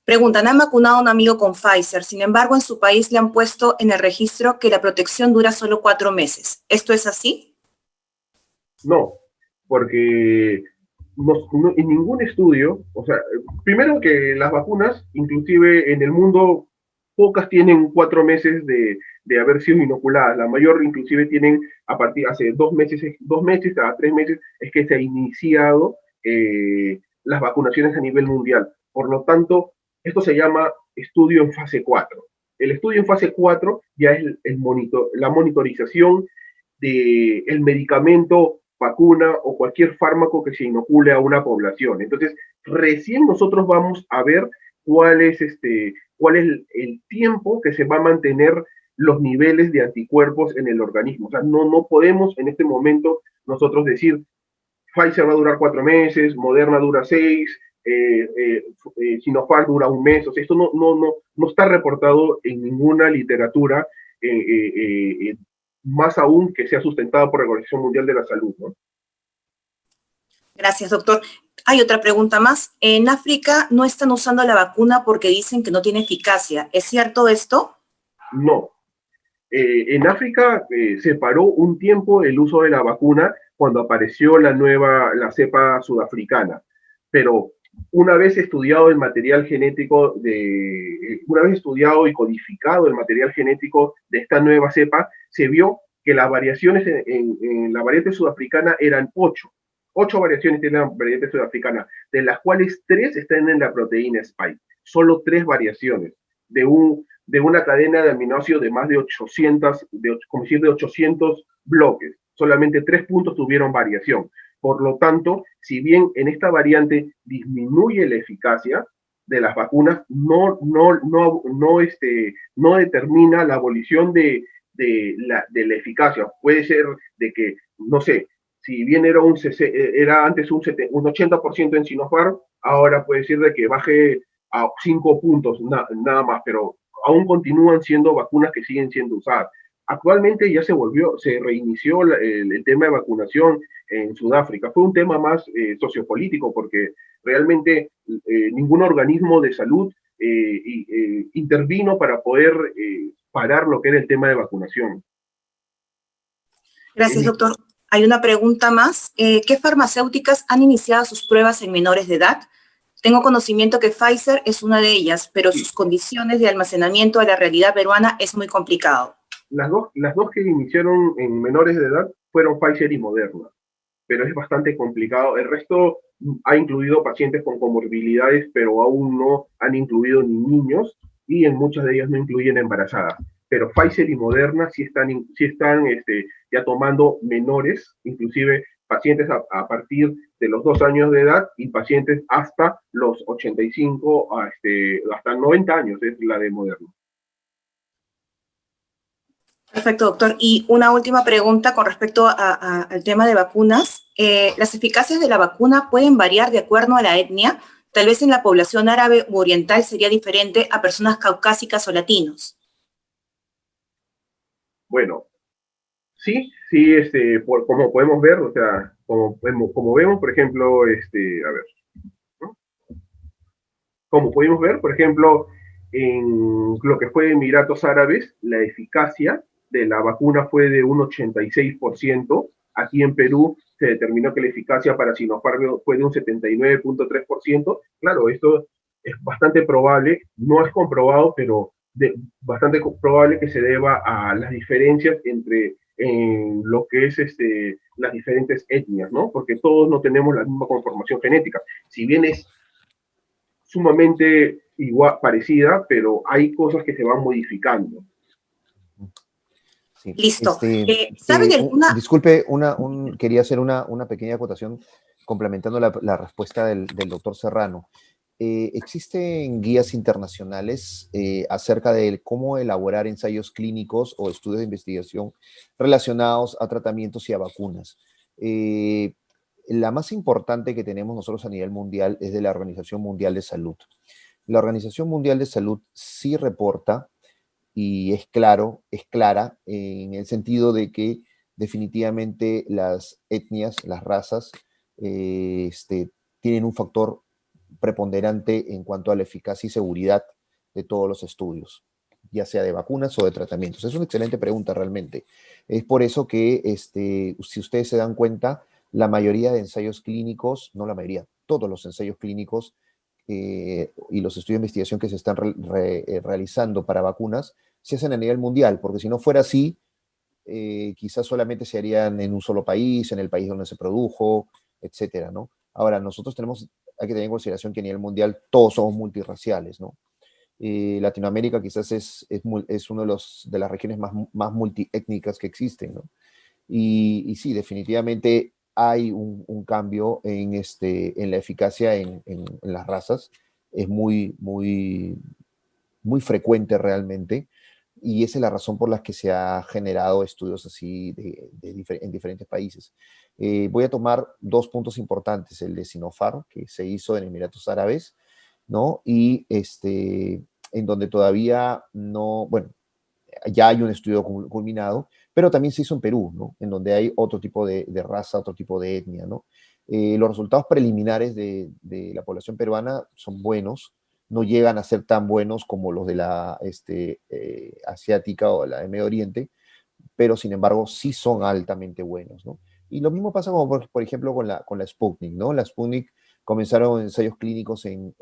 Preguntan, han vacunado a un amigo con Pfizer, sin embargo, en su país le han puesto en el registro que la protección dura solo 4 meses. ¿Esto es así? No, porque en ningún estudio, o sea, primero que las vacunas, inclusive en el mundo, pocas tienen 4 meses de haber sido inoculadas. La mayor inclusive tienen a partir hace 2 meses a 3 meses es que se ha iniciado las vacunaciones a nivel mundial. Por lo tanto, esto se llama estudio en fase 4. El estudio en fase 4 ya es la monitorización del medicamento, vacuna o cualquier fármaco que se inocule a una población. Entonces, recién nosotros vamos a ver cuál es el tiempo que se va a mantener los niveles de anticuerpos en el organismo. O sea, no podemos en este momento nosotros decir Pfizer va a durar 4 meses, Moderna dura 6, Sinopharm dura 1 mes. O sea, esto no está reportado en ninguna literatura, más aún que sea sustentado por la Organización Mundial de la Salud, ¿no? Gracias, doctor. Hay otra pregunta más. En África no están usando la vacuna porque dicen que no tiene eficacia. ¿Es cierto esto? No. En África se paró un tiempo el uso de la vacuna cuando apareció la cepa sudafricana. Pero una vez estudiado el material genético, una vez estudiado y codificado el material genético de esta nueva cepa, se vio que las variaciones en la variante sudafricana eran 8. 8 variaciones tiene la variante sudafricana, de las cuales 3 están en la proteína spike. Solo 3 variaciones de una cadena de aminoácidos de más de 800 bloques. Solamente 3 puntos tuvieron variación. Por lo tanto, si bien en esta variante disminuye la eficacia de las vacunas, no determina la abolición de la eficacia. Puede ser de que, no sé, si bien era antes un 80% en Sinopharm, ahora puede ser de que baje a 5 puntos nada más, pero aún continúan siendo vacunas que siguen siendo usadas. Actualmente ya se reinició el tema de vacunación en Sudáfrica. Fue un tema más sociopolítico porque realmente ningún organismo de salud intervino para poder parar lo que era el tema de vacunación. Gracias, doctor. Hay una pregunta más. ¿Qué farmacéuticas han iniciado sus pruebas en menores de edad? Tengo conocimiento que Pfizer es una de ellas, pero sus condiciones de almacenamiento a la realidad peruana es muy complicado. Las dos que iniciaron en menores de edad fueron Pfizer y Moderna, pero es bastante complicado. El resto ha incluido pacientes con comorbilidades, pero aún no han incluido ni niños, y en muchas de ellas no incluyen embarazadas. pero Pfizer y Moderna sí están ya tomando menores, inclusive pacientes a partir de los 2 años de edad y pacientes hasta los 85, hasta 90 años es la de Moderna. Perfecto, doctor. Y una última pregunta con respecto al tema de vacunas. ¿Las eficacias de la vacuna pueden variar de acuerdo a la etnia? Tal vez en la población árabe u oriental sería diferente a personas caucásicas o latinos. Bueno, sí, como podemos ver, o sea, como vemos, por ejemplo, a ver, ¿no? Como pudimos ver, por ejemplo, en lo que fue Emiratos Árabes, la eficacia de la vacuna fue de un 86%. Aquí en Perú se determinó que la eficacia para Sinopharm fue de un 79.3%. Claro, esto es bastante probable, no es comprobado, pero bastante probable que se deba a las diferencias entre en lo que es las diferentes etnias, ¿no? Porque todos no tenemos la misma conformación genética. Si bien es sumamente igual, parecida, pero hay cosas que se van modificando. Sí. Listo. ¿Saben alguna? Disculpe, quería hacer una pequeña acotación complementando la respuesta del doctor Serrano. ¿Existen guías internacionales acerca de cómo elaborar ensayos clínicos o estudios de investigación relacionados a tratamientos y a vacunas? La más importante que tenemos nosotros a nivel mundial es de la Organización Mundial de Salud. La Organización Mundial de Salud sí reporta y es clara en el sentido de que definitivamente las etnias, las razas, tienen un factor preponderante en cuanto a la eficacia y seguridad de todos los estudios, ya sea de vacunas o de tratamientos. Es una excelente pregunta realmente. Es por eso que, si ustedes se dan cuenta, la mayoría de ensayos clínicos, no la mayoría, todos los ensayos clínicos y los estudios de investigación que se están realizando para vacunas se hacen a nivel mundial, porque si no fuera así, quizás solamente se harían en un solo país, en el país donde se produjo, etcétera, ¿no? Ahora, nosotros hay que tener en consideración que a nivel mundial todos somos multirraciales, ¿no? Latinoamérica quizás es una de las regiones más multiétnicas que existen, ¿no? Y sí, definitivamente hay un cambio en la eficacia en las razas. Es muy frecuente realmente. Y esa es la razón por la que se ha generado estudios así en diferentes países. Voy a tomar 2 puntos importantes, el de Sinopharm, que se hizo en Emiratos Árabes, ¿no? Y en donde todavía no, bueno, ya hay un estudio culminado, pero también se hizo en Perú, ¿no? En donde hay otro tipo de raza, otro tipo de etnia, ¿no? Los resultados preliminares de la población peruana son buenos, no llegan a ser tan buenos como los de la asiática o la de Medio Oriente, pero sin embargo sí son altamente buenos, ¿no? Y lo mismo pasa como por ejemplo con la Sputnik, ¿no? La Sputnik comenzaron ensayos clínicos en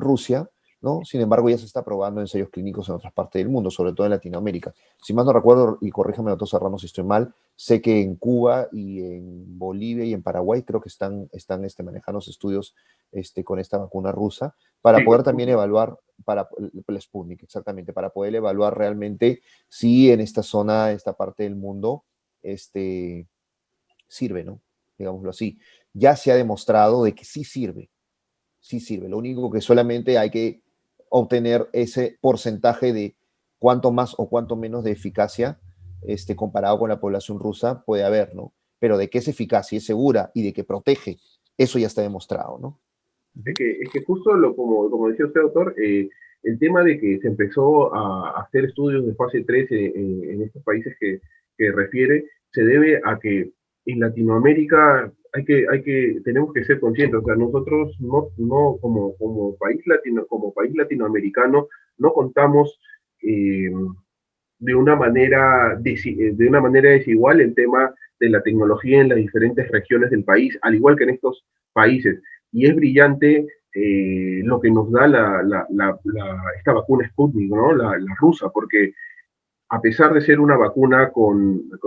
Rusia, ¿no? Sin embargo, ya se está probando ensayos clínicos en otras partes del mundo, sobre todo en Latinoamérica. Si más no recuerdo, y corríjame, doctor Serrano, si estoy mal, sé que en Cuba y en Bolivia y en Paraguay creo que están manejando estudios con esta vacuna rusa para poder también evaluar, para el Sputnik, exactamente, para poder evaluar realmente si en esta zona, esta parte del mundo, sirve, ¿no? Digámoslo así. Ya se ha demostrado de que sí sirve. Sí sirve. Lo único que solamente hay que obtener ese porcentaje de cuánto más o cuánto menos de eficacia comparado con la población rusa puede haber, ¿no? Pero de que es eficaz y es segura y de que protege, eso ya está demostrado, ¿no? Es que justo como decía usted, doctor, el tema de que se empezó a hacer estudios de fase 3 en estos países que refiere, se debe a que en Latinoamérica tenemos que ser conscientes, o sea, nosotros como país latinoamericano no contamos de una manera desigual el tema de la tecnología en las diferentes regiones del país, al igual que en estos países. Y es brillante lo que nos da esta vacuna Sputnik, ¿no? La rusa, porque a pesar de ser una vacuna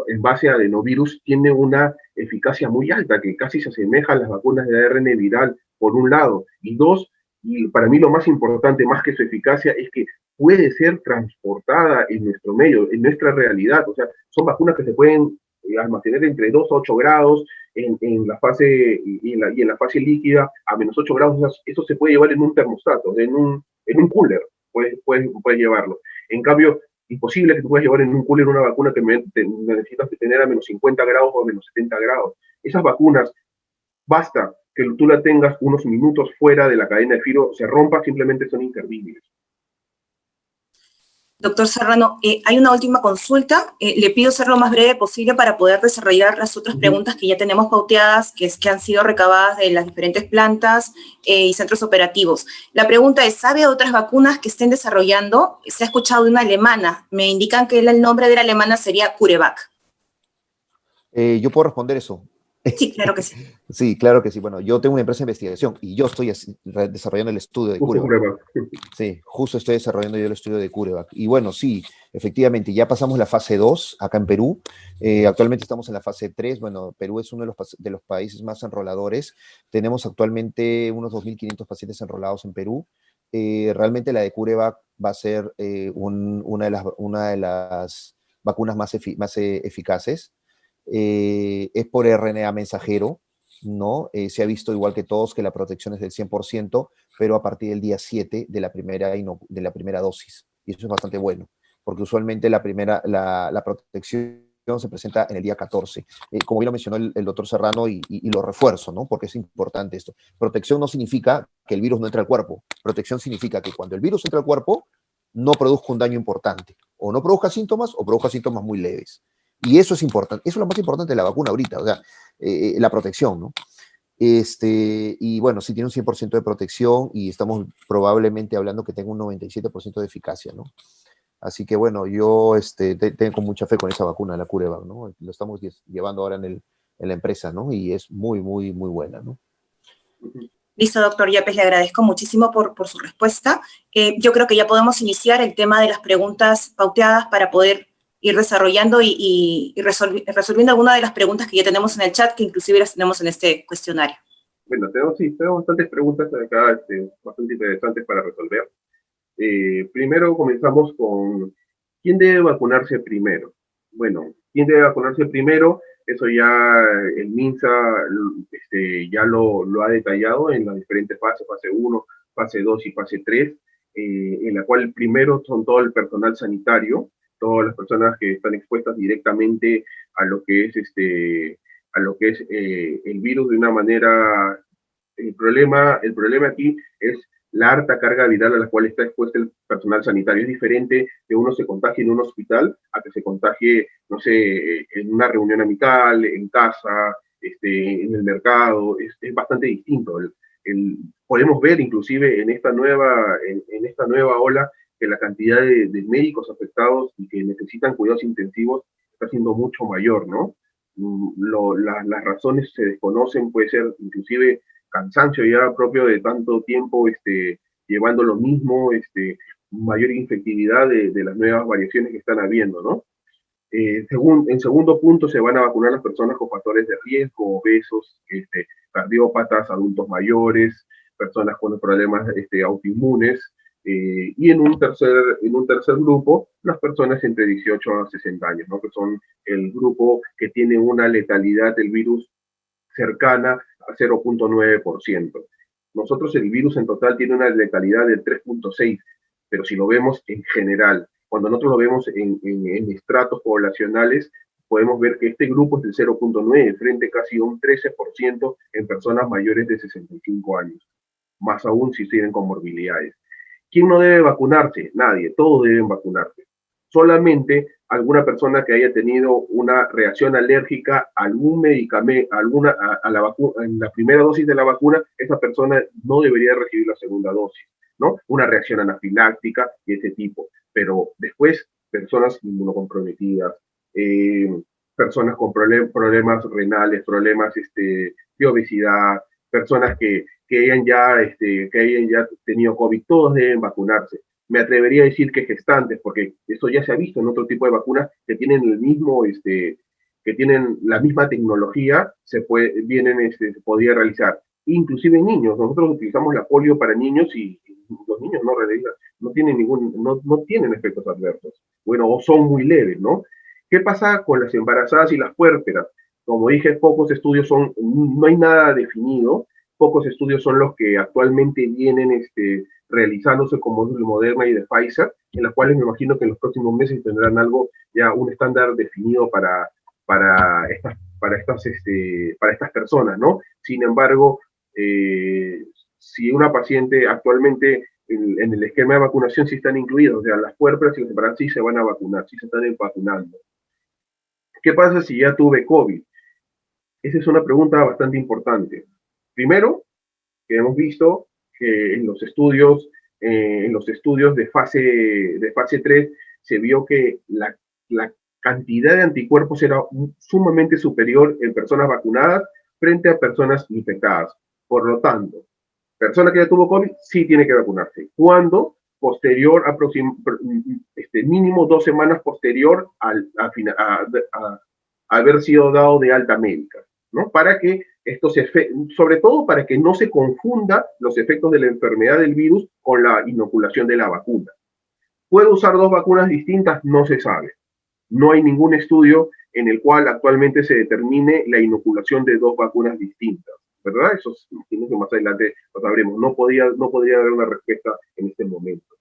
en base a adenovirus, tiene una eficacia muy alta, que casi se asemeja a las vacunas de ARN viral, por un lado, y dos, y para mí lo más importante, más que su eficacia, es que puede ser transportada en nuestro medio, en nuestra realidad. O sea, son vacunas que se pueden almacenar entre 2 a 8 grados en la fase, y en la fase líquida a -8 grados. O sea, eso se puede llevar en un termostato, en un cooler, puedes llevarlo. En cambio, imposible que tú puedas llevar en un cooler una vacuna que necesitas tener a -50 grados o a -70 grados. Esas vacunas, basta que tú la tengas unos minutos fuera de la cadena de frío, se rompa, simplemente son inservibles. Doctor Serrano, hay una última consulta. Le pido ser lo más breve posible para poder desarrollar las otras preguntas que ya tenemos pauteadas, que han sido recabadas de las diferentes plantas y centros operativos. La pregunta es, ¿sabe de otras vacunas que estén desarrollando? Se ha escuchado de una alemana. Me indican que el nombre de la alemana sería CureVac. Yo puedo responder eso. Sí, claro que sí. Sí, claro que sí. Bueno, yo tengo una empresa de investigación y yo estoy desarrollando el estudio de CureVac. Sí, justo estoy desarrollando yo el estudio de CureVac. Y bueno, sí, efectivamente, ya pasamos la fase 2 acá en Perú. Actualmente estamos en la fase 3. Bueno, Perú es uno de los países más enroladores. Tenemos actualmente unos 2.500 pacientes enrolados en Perú. Realmente la de CureVac va a ser una de las vacunas más eficaces. Es por RNA mensajero, ¿no? Se ha visto igual que todos que la protección es del 100%, pero a partir del día 7 de la primera dosis. Y eso es bastante bueno, porque usualmente la protección se presenta en el día 14. Como bien lo mencionó el doctor Serrano, y lo refuerzo, ¿no? Porque es importante esto. Protección no significa que el virus no entre al cuerpo. Protección significa que cuando el virus entra al cuerpo, no produzca un daño importante. O no produzca síntomas, o produzca síntomas muy leves. Y eso es importante, eso es lo más importante de la vacuna ahorita, o sea, la protección, ¿no? Y bueno, sí tiene un 100% de protección y estamos probablemente hablando que tenga un 97% de eficacia, ¿no? Así que bueno, yo tengo mucha fe con esa vacuna, la CureVac, ¿no? Lo estamos llevando ahora en la empresa, ¿no? Y es muy, muy, muy buena, ¿no? Listo, doctor Yepes, le agradezco muchísimo por su respuesta. Yo creo que ya podemos iniciar el tema de las preguntas pauteadas para poder ir desarrollando y resolviendo algunas de las preguntas que ya tenemos en el chat, que inclusive las tenemos en este cuestionario. Bueno, tenemos bastantes preguntas acá, bastante interesantes para resolver. Primero comenzamos con ¿quién debe vacunarse primero? Bueno, ¿quién debe vacunarse primero? Eso ya el MINSA ya lo ha detallado en las diferentes fases, fase 1, fase 2 y fase 3, en la cual primero son todo el personal sanitario, todas las personas que están expuestas directamente a lo que es el virus de una manera. El problema aquí es la alta carga viral a la cual está expuesto el personal sanitario. Es diferente que uno se contagie en un hospital a que se contagie, no sé, en una reunión amical, en casa, en el mercado. Es bastante distinto. Podemos ver inclusive en esta nueva ola que la cantidad de médicos afectados y que necesitan cuidados intensivos está siendo mucho mayor, ¿no? Las razones se desconocen, puede ser inclusive cansancio ya propio de tanto tiempo llevando lo mismo, mayor infectividad de las nuevas variaciones que están habiendo, ¿no? En segundo punto, se van a vacunar las personas con factores de riesgo, obesos, cardiópatas, adultos mayores, personas con problemas autoinmunes, y en un tercer grupo, las personas entre 18 a 60 años, ¿no? Que son el grupo que tiene una letalidad del virus cercana a 0.9%. Nosotros el virus en total tiene una letalidad del 3.6%, pero si lo vemos en general, cuando nosotros lo vemos en estratos poblacionales, podemos ver que este grupo es del 0.9%, frente casi a un 13% en personas mayores de 65 años, más aún si tienen comorbilidades. ¿Quién no debe vacunarse? Nadie, todos deben vacunarse. Solamente alguna persona que haya tenido una reacción alérgica a algún medicamento, en la primera dosis de la vacuna, esa persona no debería recibir la segunda dosis, ¿no? Una reacción anafiláctica y ese tipo. Pero después, personas inmunocomprometidas, personas con problemas renales, problemas de obesidad, personas que hayan ya tenido COVID, todos deben vacunarse. Me atrevería a decir que gestantes, porque eso ya se ha visto en otro tipo de vacunas que tienen que tienen la misma tecnología, se podía realizar. inclusive en niños. Nosotros utilizamos la polio para niños y los niños no tienen no tienen efectos adversos. Bueno, o son muy leves, ¿no? ¿Qué pasa con las embarazadas y las puérperas? Como dije, no hay nada definido, pocos estudios son los que actualmente vienen realizándose como de Moderna y de Pfizer, en las cuales me imagino que en los próximos meses tendrán ya un estándar definido para estas personas, ¿no? Sin embargo, si una paciente actualmente en el esquema de vacunación sí están incluidos, o sea, las puérperas y los embarazadas sí se van a vacunar, sí se están vacunando. ¿Qué pasa si ya tuve COVID? Esa es una pregunta bastante importante. Primero, que hemos visto que en los estudios de fase 3 se vio que la cantidad de anticuerpos era sumamente superior en personas vacunadas frente a personas infectadas. Por lo tanto, persona que ya tuvo COVID sí tiene que vacunarse. ¿Cuándo? Posterior, mínimo 2 semanas posterior a haber sido dado de alta médica, ¿no? Para que sobre todo para que no se confunda los efectos de la enfermedad del virus con la inoculación de la vacuna. ¿Puedo usar 2 vacunas distintas? No se sabe. No hay ningún estudio en el cual actualmente se determine la inoculación de 2 vacunas distintas, ¿verdad? Eso imagino que más adelante lo sabremos. No podría dar una respuesta en este momento.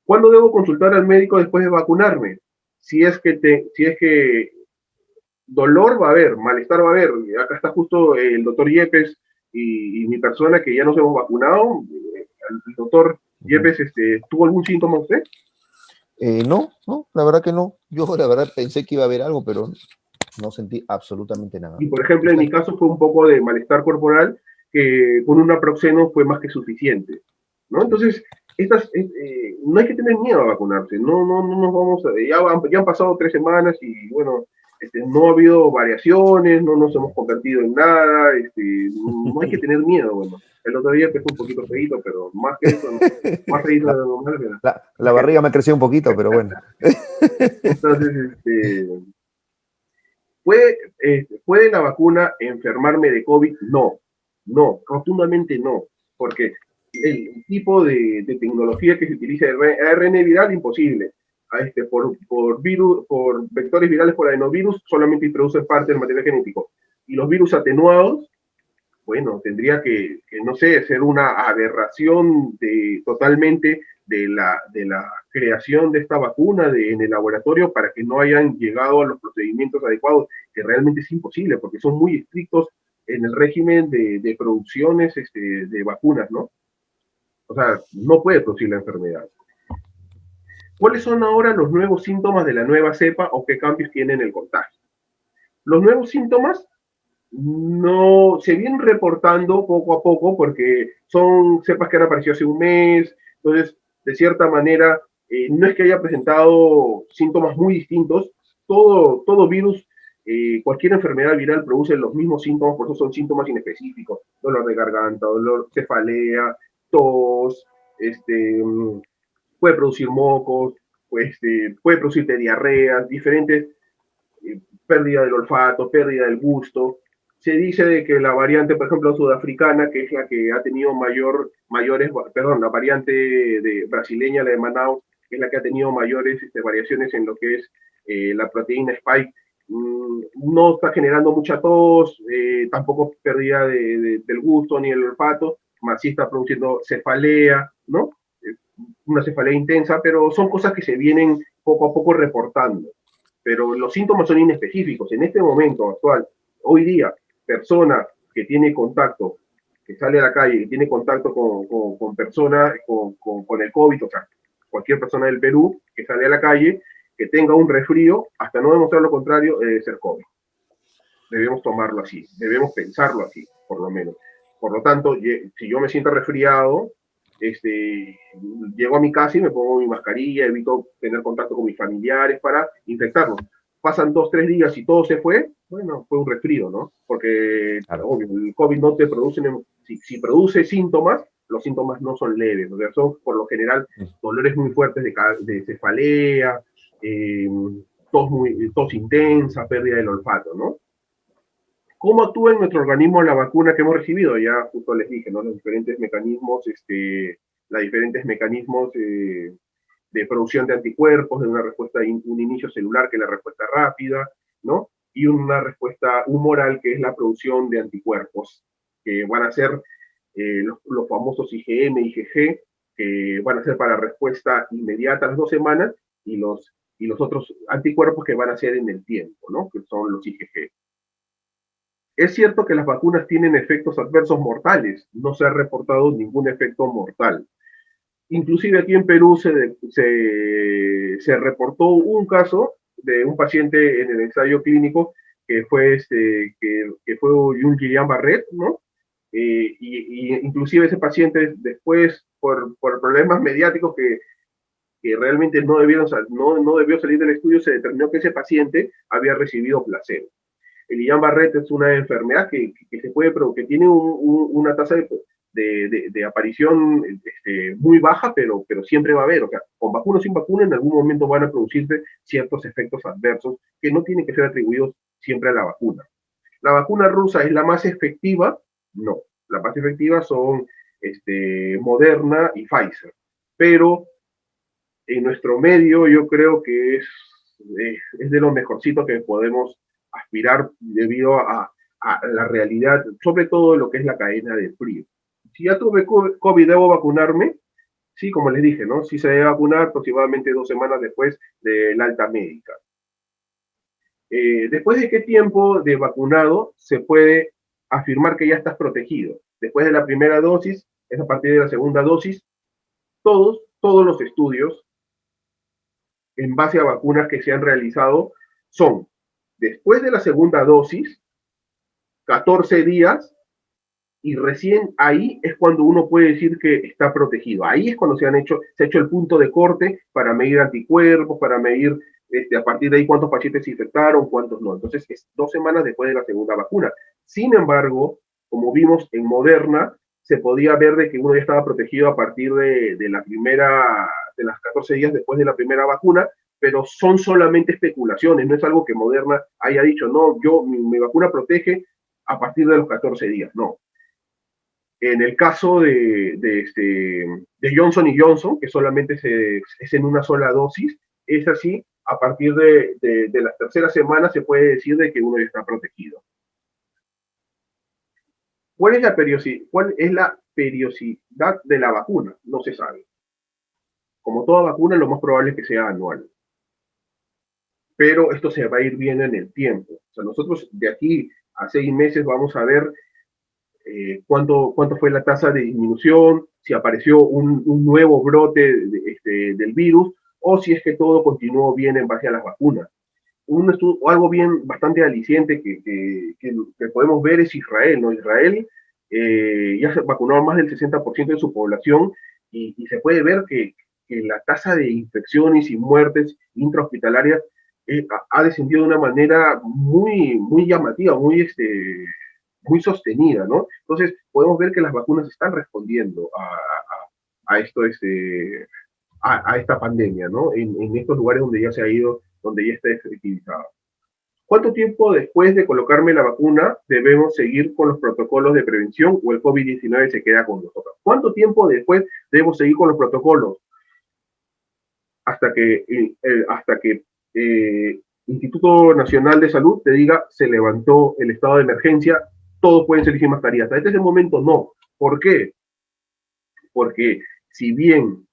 ¿Cuándo debo consultar al médico después de vacunarme? Si es que dolor va a haber, malestar va a haber. Acá está justo el doctor Yepes y mi persona que ya nos hemos vacunado. El doctor Yepes, ¿tuvo algún síntoma usted? No, la verdad que no. Yo la verdad pensé que iba a haber algo, pero no sentí absolutamente nada. Y por ejemplo, en mi caso fue un poco de malestar corporal que con un naproxeno fue más que suficiente, ¿no? Entonces, no hay que tener miedo a vacunarse. No nos vamos ya han pasado 3 semanas y bueno, no ha habido variaciones, no nos hemos convertido en nada, no hay que tener miedo. Bueno, el otro día empezó un poquito feíto, pero más que eso, más feíto de lo normal. La barriga me creció un poquito, pero bueno. Entonces, ¿puede la vacuna enfermarme de COVID? No, rotundamente no, porque el tipo de tecnología que se utiliza de ARN viral, imposible. Por vectores virales, por adenovirus, solamente introducen parte del material genético. Y los virus atenuados, bueno, tendría que no sé, ser una aberración totalmente de la creación de esta vacuna en el laboratorio para que no hayan llegado a los procedimientos adecuados, que realmente es imposible, porque son muy estrictos en el régimen de producciones de vacunas, ¿no? O sea, no puede producir la enfermedad. ¿Cuáles son ahora los nuevos síntomas de la nueva cepa o qué cambios tienen el contagio? Los nuevos síntomas no se vienen reportando poco a poco porque son cepas que han aparecido hace un mes, entonces, de cierta manera, no es que haya presentado síntomas muy distintos, todo virus, cualquier enfermedad viral produce los mismos síntomas, por eso son síntomas inespecíficos, dolor de garganta, cefalea, tos, puede producir mocos, puede producirte diarreas, diferentes, pérdida del olfato, pérdida del gusto. Se dice de que la variante, por ejemplo, sudafricana, que es la que ha tenido la variante brasileña, la de Manaus, es la que ha tenido mayores variaciones en lo que es la proteína Spike. No está generando mucha tos, tampoco pérdida del gusto ni el olfato, más sí está produciendo cefalea, ¿no? Una cefalea intensa, pero son cosas que se vienen poco a poco reportando. Pero los síntomas son inespecíficos. En este momento actual, hoy día, persona que tiene contacto, que sale a la calle, que tiene contacto con personas con el COVID, o sea, cualquier persona del Perú que sale a la calle, que tenga un resfrío, hasta no demostrar lo contrario, debe ser COVID. Debemos tomarlo así, debemos pensarlo así, por lo menos. Por lo tanto, si yo me siento resfriado, llego a mi casa y me pongo mi mascarilla, evito tener contacto con mis familiares para infectarlos. Pasan 2-3 días y todo se fue, bueno, fue un resfrío, ¿no? Porque, claro, obvio, el COVID no te produce, si produce síntomas, los síntomas no son leves, o sea, son por lo general dolores muy fuertes de cefalea, tos intensa, pérdida del olfato, ¿no? ¿Cómo actúa en nuestro organismo la vacuna que hemos recibido? Ya justo les dije, ¿no? Los diferentes mecanismos, los diferentes mecanismos de producción de anticuerpos, de una respuesta, un inicio celular que es la respuesta rápida, ¿no? Y una respuesta humoral que es la producción de anticuerpos, que van a ser los famosos IgM, IgG, que van a ser para respuesta inmediata a las 2 semanas, y los otros anticuerpos que van a ser en el tiempo, ¿no? Que son los IgG. Es cierto que las vacunas tienen efectos adversos mortales, no se ha reportado ningún efecto mortal. Inclusive aquí en Perú se reportó un caso de un paciente en el ensayo clínico que fue, que fue un Guillain-Barré, ¿no? Y inclusive ese paciente después, por problemas mediáticos que realmente no debió salir del estudio, se determinó que ese paciente había recibido placebo. El Guillain-Barré es una enfermedad que se puede, que tiene una tasa de aparición muy baja, pero siempre va a haber. O sea, con vacuna o sin vacuna, en algún momento van a producirse ciertos efectos adversos que no tienen que ser atribuidos siempre a la vacuna. ¿La vacuna rusa es la más efectiva? No. La más efectiva son Moderna y Pfizer. Pero en nuestro medio yo creo que es de lo mejorcito que podemos aspirar debido a la realidad, sobre todo lo que es la cadena de frío. Si ya tuve COVID, ¿debo vacunarme? Sí, como les dije, ¿no? Sí se debe vacunar aproximadamente 2 semanas después del alta médica. ¿Después de qué tiempo de vacunado se puede afirmar que ya estás protegido? Después de la primera dosis, es a partir de la segunda dosis. Todos los estudios en base a vacunas que se han realizado son, después de la segunda dosis, 14 días, y recién ahí es cuando uno puede decir que está protegido. Ahí es cuando se ha hecho el punto de corte para medir anticuerpos, para medir a partir de ahí cuántos pacientes se infectaron, cuántos no. Entonces es 2 semanas después de la segunda vacuna. Sin embargo, como vimos en Moderna, se podía ver de que uno ya estaba protegido a partir de las 14 días después de la primera vacuna, pero son solamente especulaciones, no es algo que Moderna haya dicho, no, mi vacuna protege a partir de los 14 días, no. En el caso de Johnson y Johnson, que solamente es en una sola dosis, es así, a partir de la tercera semana se puede decir de que uno ya está protegido. ¿Cuál es la periodicidad de la vacuna? No se sabe. Como toda vacuna, lo más probable es que sea anual. Pero esto se va a ir viendo en el tiempo. O sea, nosotros de aquí a 6 meses vamos a ver cuánto fue la tasa de disminución, si apareció un nuevo brote del virus, o si es que todo continuó bien en base a las vacunas. Algo bastante aliciente que podemos ver es Israel, ¿no? Israel ya se vacunó más del 60% de su población y se puede ver que la tasa de infecciones y muertes intrahospitalarias ha descendido de una manera muy llamativa, muy sostenida, ¿no? Entonces, podemos ver que las vacunas están respondiendo a esta pandemia, ¿no? En estos lugares donde ya se ha ido, donde ya está efectivizada. ¿Cuánto tiempo después de colocarme la vacuna debemos seguir con los protocolos de prevención o el COVID-19 se queda con nosotros? ¿Cuánto tiempo después debemos seguir con los protocolos? Hasta que Instituto Nacional de Salud te diga se levantó el estado de emergencia, todos pueden salir sin mascarilla. Hasta ese momento no. ¿Por qué? Porque si bien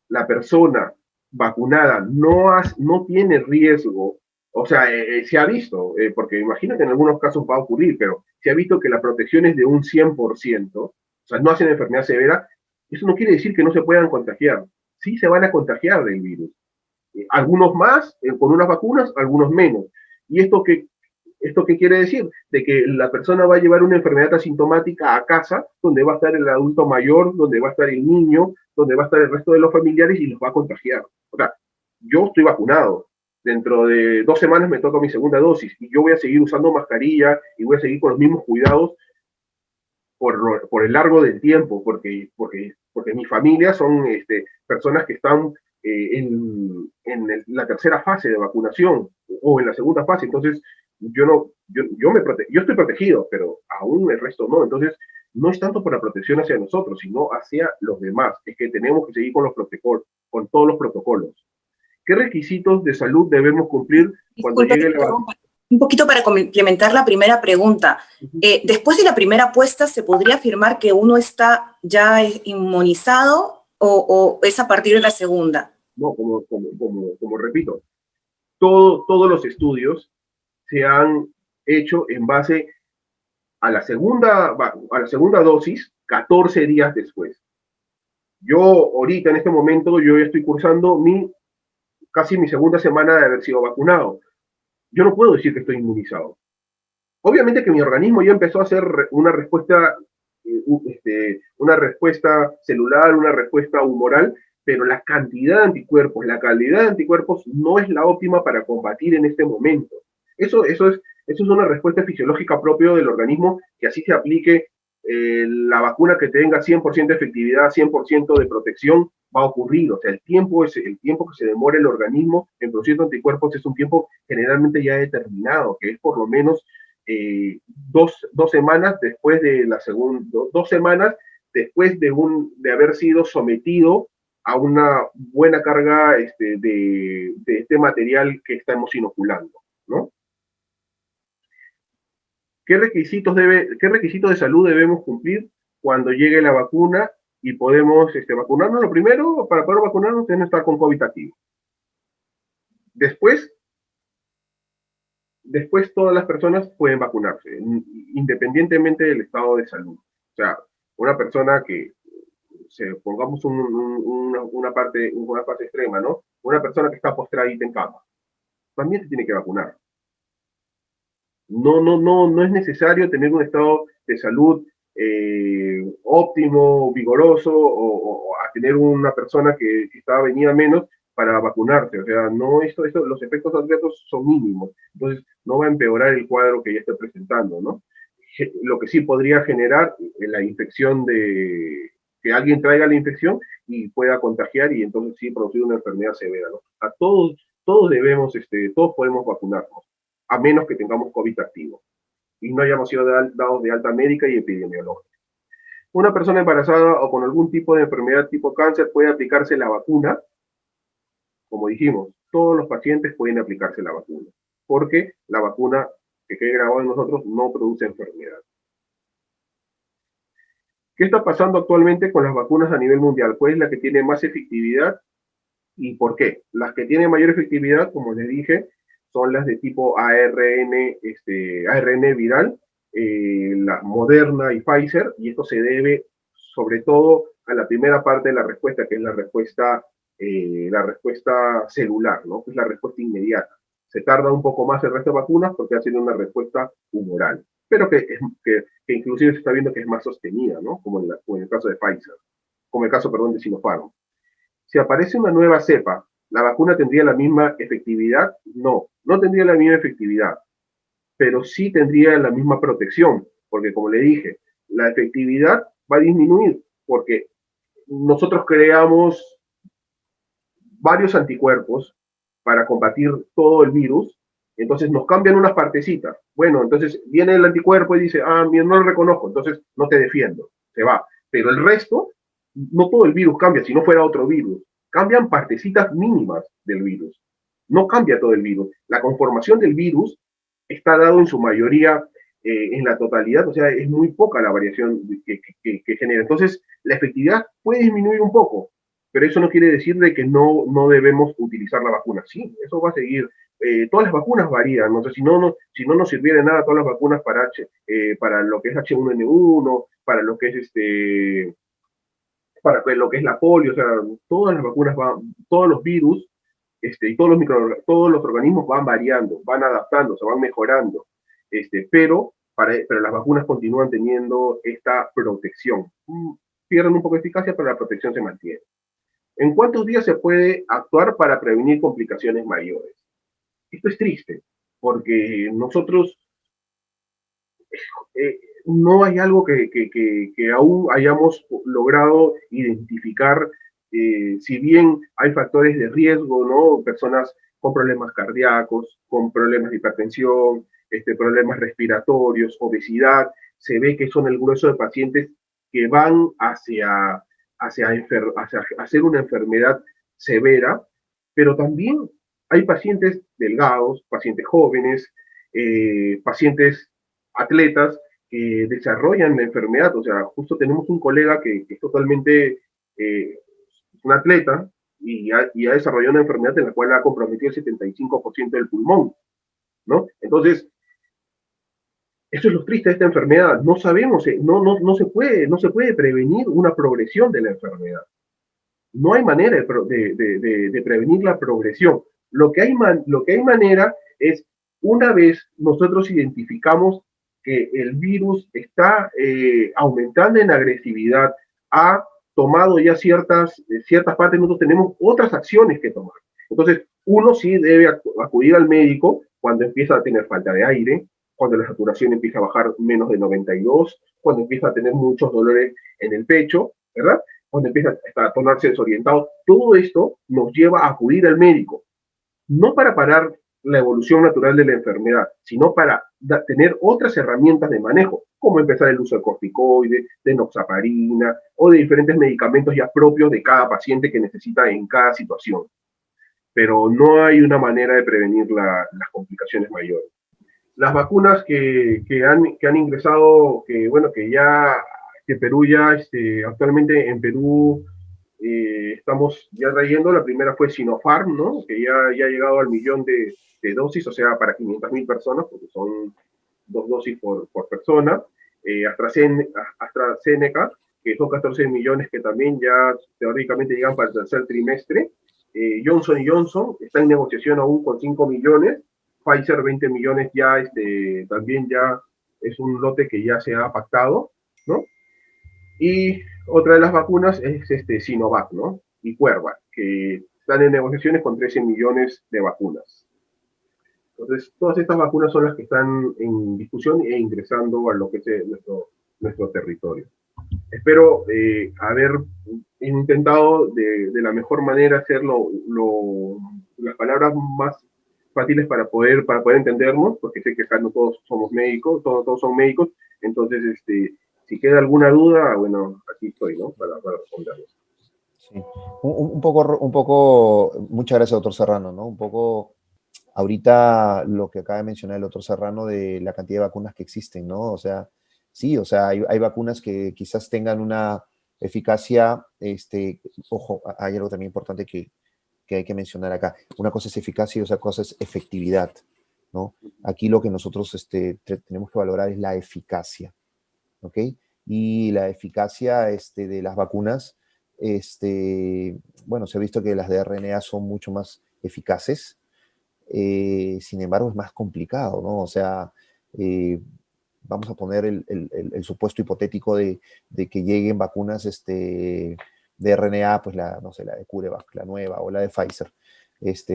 la persona vacunada no tiene riesgo, o sea, se ha visto, porque imagino que en algunos casos va a ocurrir, pero se ha visto que la protección es de un 100%, o sea, no hacen enfermedad severa, eso no quiere decir que no se puedan contagiar. Sí se van a contagiar del virus. Algunos más con unas vacunas, algunos menos. ¿Y esto qué quiere decir? De que la persona va a llevar una enfermedad asintomática a casa, donde va a estar el adulto mayor, donde va a estar el niño, donde va a estar el resto de los familiares y los va a contagiar. O sea, yo estoy vacunado. Dentro de 2 semanas me toca mi segunda dosis y yo voy a seguir usando mascarilla y voy a seguir con los mismos cuidados por el largo del tiempo, porque mi familia son personas que están en la tercera fase de vacunación o en la segunda fase. Entonces, yo yo estoy protegido, pero aún el resto no. Entonces, no es tanto por la protección hacia nosotros, sino hacia los demás. Es que tenemos que seguir con los protocolos, con todos los protocolos. ¿Qué requisitos de salud debemos cumplir cuando Disculpe, llegue la... un poquito para complementar la primera pregunta. Después de la primera apuesta, ¿se podría afirmar que uno está ya inmunizado o es a partir de la segunda? No, como repito, todos los estudios se han hecho en base a la segunda dosis 14 días después. Yo ahorita, en este momento, yo ya estoy cursando casi mi segunda semana de haber sido vacunado. Yo no puedo decir que estoy inmunizado. Obviamente que mi organismo ya empezó a hacer una respuesta celular, una respuesta humoral, pero la cantidad de anticuerpos, la calidad de anticuerpos no es la óptima para combatir en este momento. Eso es una respuesta fisiológica propia del organismo, que así se aplique la vacuna que tenga 100% de efectividad, 100% de protección, va a ocurrir. O sea, el tiempo que se demora el organismo en producir anticuerpos es un tiempo generalmente ya determinado, que es por lo menos 2 semanas después de la segunda, 2 semanas después de haber sido sometido a una buena carga de este material que estamos inoculando, ¿no? ¿Qué requisitos de salud debemos cumplir cuando llegue la vacuna y podemos vacunarnos? Lo primero, para poder vacunarnos, tenemos que estar con COVID activo. Después todas las personas pueden vacunarse, independientemente del estado de salud. O sea, una persona que, pongamos una parte extrema, ¿no? Una persona que está postradita en cama, también se tiene que vacunar. No es necesario tener un estado de salud óptimo, vigoroso, o a tener una persona que venida menos para vacunarse. O sea, los efectos adversos son mínimos. Entonces, no va a empeorar el cuadro que ya está presentando, ¿no? Lo que sí podría generar la infección que alguien traiga la infección y pueda contagiar y entonces sí producir una enfermedad severa, ¿no? A todos todos podemos vacunarnos, a menos que tengamos COVID activo y no hayamos sido dados de alta médica y epidemiológica. Una persona embarazada o con algún tipo de enfermedad tipo cáncer puede aplicarse la vacuna. Como dijimos, todos los pacientes pueden aplicarse la vacuna, porque la vacuna que quede grabada en nosotros no produce enfermedad. ¿Qué está pasando actualmente con las vacunas a nivel mundial? ¿Cuál es la que tiene más efectividad y por qué? Las que tienen mayor efectividad, como les dije, son las de tipo ARN viral, la Moderna y Pfizer, y esto se debe sobre todo a la primera parte de la respuesta, que es la respuesta celular, ¿no? Que es la respuesta inmediata. Se tarda un poco más el resto de vacunas porque hacen una respuesta humoral, pero que inclusive se está viendo que es más sostenida, ¿no? Como en el caso de Pfizer, como el caso, perdón, de Sinopharm. Si aparece una nueva cepa, ¿la vacuna tendría la misma efectividad? No tendría la misma efectividad, pero sí tendría la misma protección, porque como le dije, la efectividad va a disminuir, porque nosotros creamos varios anticuerpos para combatir todo el virus, entonces nos cambian unas partecitas. Bueno, entonces viene el anticuerpo y dice, no lo reconozco, entonces no te defiendo, se va. Pero el resto, no todo el virus cambia, si no fuera otro virus. Cambian partecitas mínimas del virus. No cambia todo el virus. La conformación del virus está dado en su mayoría en la totalidad, o sea, es muy poca la variación que genera. Entonces, la efectividad puede disminuir un poco, pero eso no quiere decir de que no debemos utilizar la vacuna. Sí, eso va a seguir. Todas las vacunas varían, ¿no? O sea, si no nos sirviera de nada todas las vacunas para lo que es H1N1, para lo que es para lo que es la polio, o sea, todas las vacunas todos los virus y todos los organismos van variando, van adaptando, se van mejorando, pero las vacunas continúan teniendo esta protección. Pierden un poco de eficacia, pero la protección se mantiene. ¿En cuántos días se puede actuar para prevenir complicaciones mayores? Esto es triste, porque nosotros no hay algo que aún hayamos logrado identificar, si bien hay factores de riesgo, ¿no? Personas con problemas cardíacos, con problemas de hipertensión, problemas respiratorios, obesidad. Se ve que son el grueso de pacientes que van hacia hacer una enfermedad severa, pero también hay pacientes delgados, pacientes jóvenes, pacientes atletas que desarrollan la enfermedad. O sea, justo tenemos un colega que es totalmente un atleta y ha desarrollado una enfermedad en la cual ha comprometido el 75% del pulmón, ¿no? Entonces, eso es lo triste de esta enfermedad. No sabemos, no se puede prevenir una progresión de la enfermedad. No hay manera de prevenir la progresión. Lo que hay manera es, una vez nosotros identificamos que el virus está aumentando en agresividad, ha tomado ya ciertas partes, nosotros tenemos otras acciones que tomar. Entonces, uno sí debe acudir al médico cuando empieza a tener falta de aire, cuando la saturación empieza a bajar menos de 92, cuando empieza a tener muchos dolores en el pecho, ¿verdad? Cuando empieza a tornarse desorientado. Todo esto nos lleva a acudir al médico, no para parar la evolución natural de la enfermedad, sino para tener otras herramientas de manejo, como empezar el uso de corticoides, de enoxaparina o de diferentes medicamentos ya propios de cada paciente que necesita en cada situación. Pero no hay una manera de prevenir las complicaciones mayores. Las vacunas que han ingresado, que Perú ya, actualmente en Perú estamos ya trayendo, la primera fue Sinopharm, ¿no? Que ya ha llegado al 1.000.000 de dosis, o sea, para 500.000 personas, porque son 2 dosis por persona. AstraZeneca, que son 14 millones que también ya teóricamente llegan para el tercer trimestre. Johnson Johnson está en negociación aún con 5 millones. Pfizer 20 millones ya, también ya es un lote que ya se ha pactado, ¿no? Y otra de las vacunas es Sinovac, ¿no? Y Cuerva, que están en negociaciones con 13 millones de vacunas. Entonces, todas estas vacunas son las que están en discusión e ingresando a lo que es nuestro territorio. Espero haber intentado de la mejor manera hacer las palabras más fáciles para poder entendernos, porque sé que acá no todos somos médicos, todos son médicos. Entonces, si queda alguna duda, bueno, aquí estoy, ¿no? Para responderlos. Sí. Un poco, muchas gracias, doctor Serrano, ¿no? Un poco, ahorita lo que acaba de mencionar el doctor Serrano de la cantidad de vacunas que existen, ¿no? O sea, sí, o sea, hay vacunas que quizás tengan una eficacia, ojo, hay algo también importante que hay que mencionar acá. Una cosa es eficacia y otra cosa es efectividad, ¿no? Aquí lo que nosotros tenemos que valorar es la eficacia, ¿ok? Y la eficacia de las vacunas, bueno, se ha visto que las de RNA son mucho más eficaces, sin embargo es más complicado, ¿no? O sea, vamos a poner el supuesto hipotético de que lleguen vacunas de RNA, pues no sé, la de CureVac, la nueva, o la de Pfizer,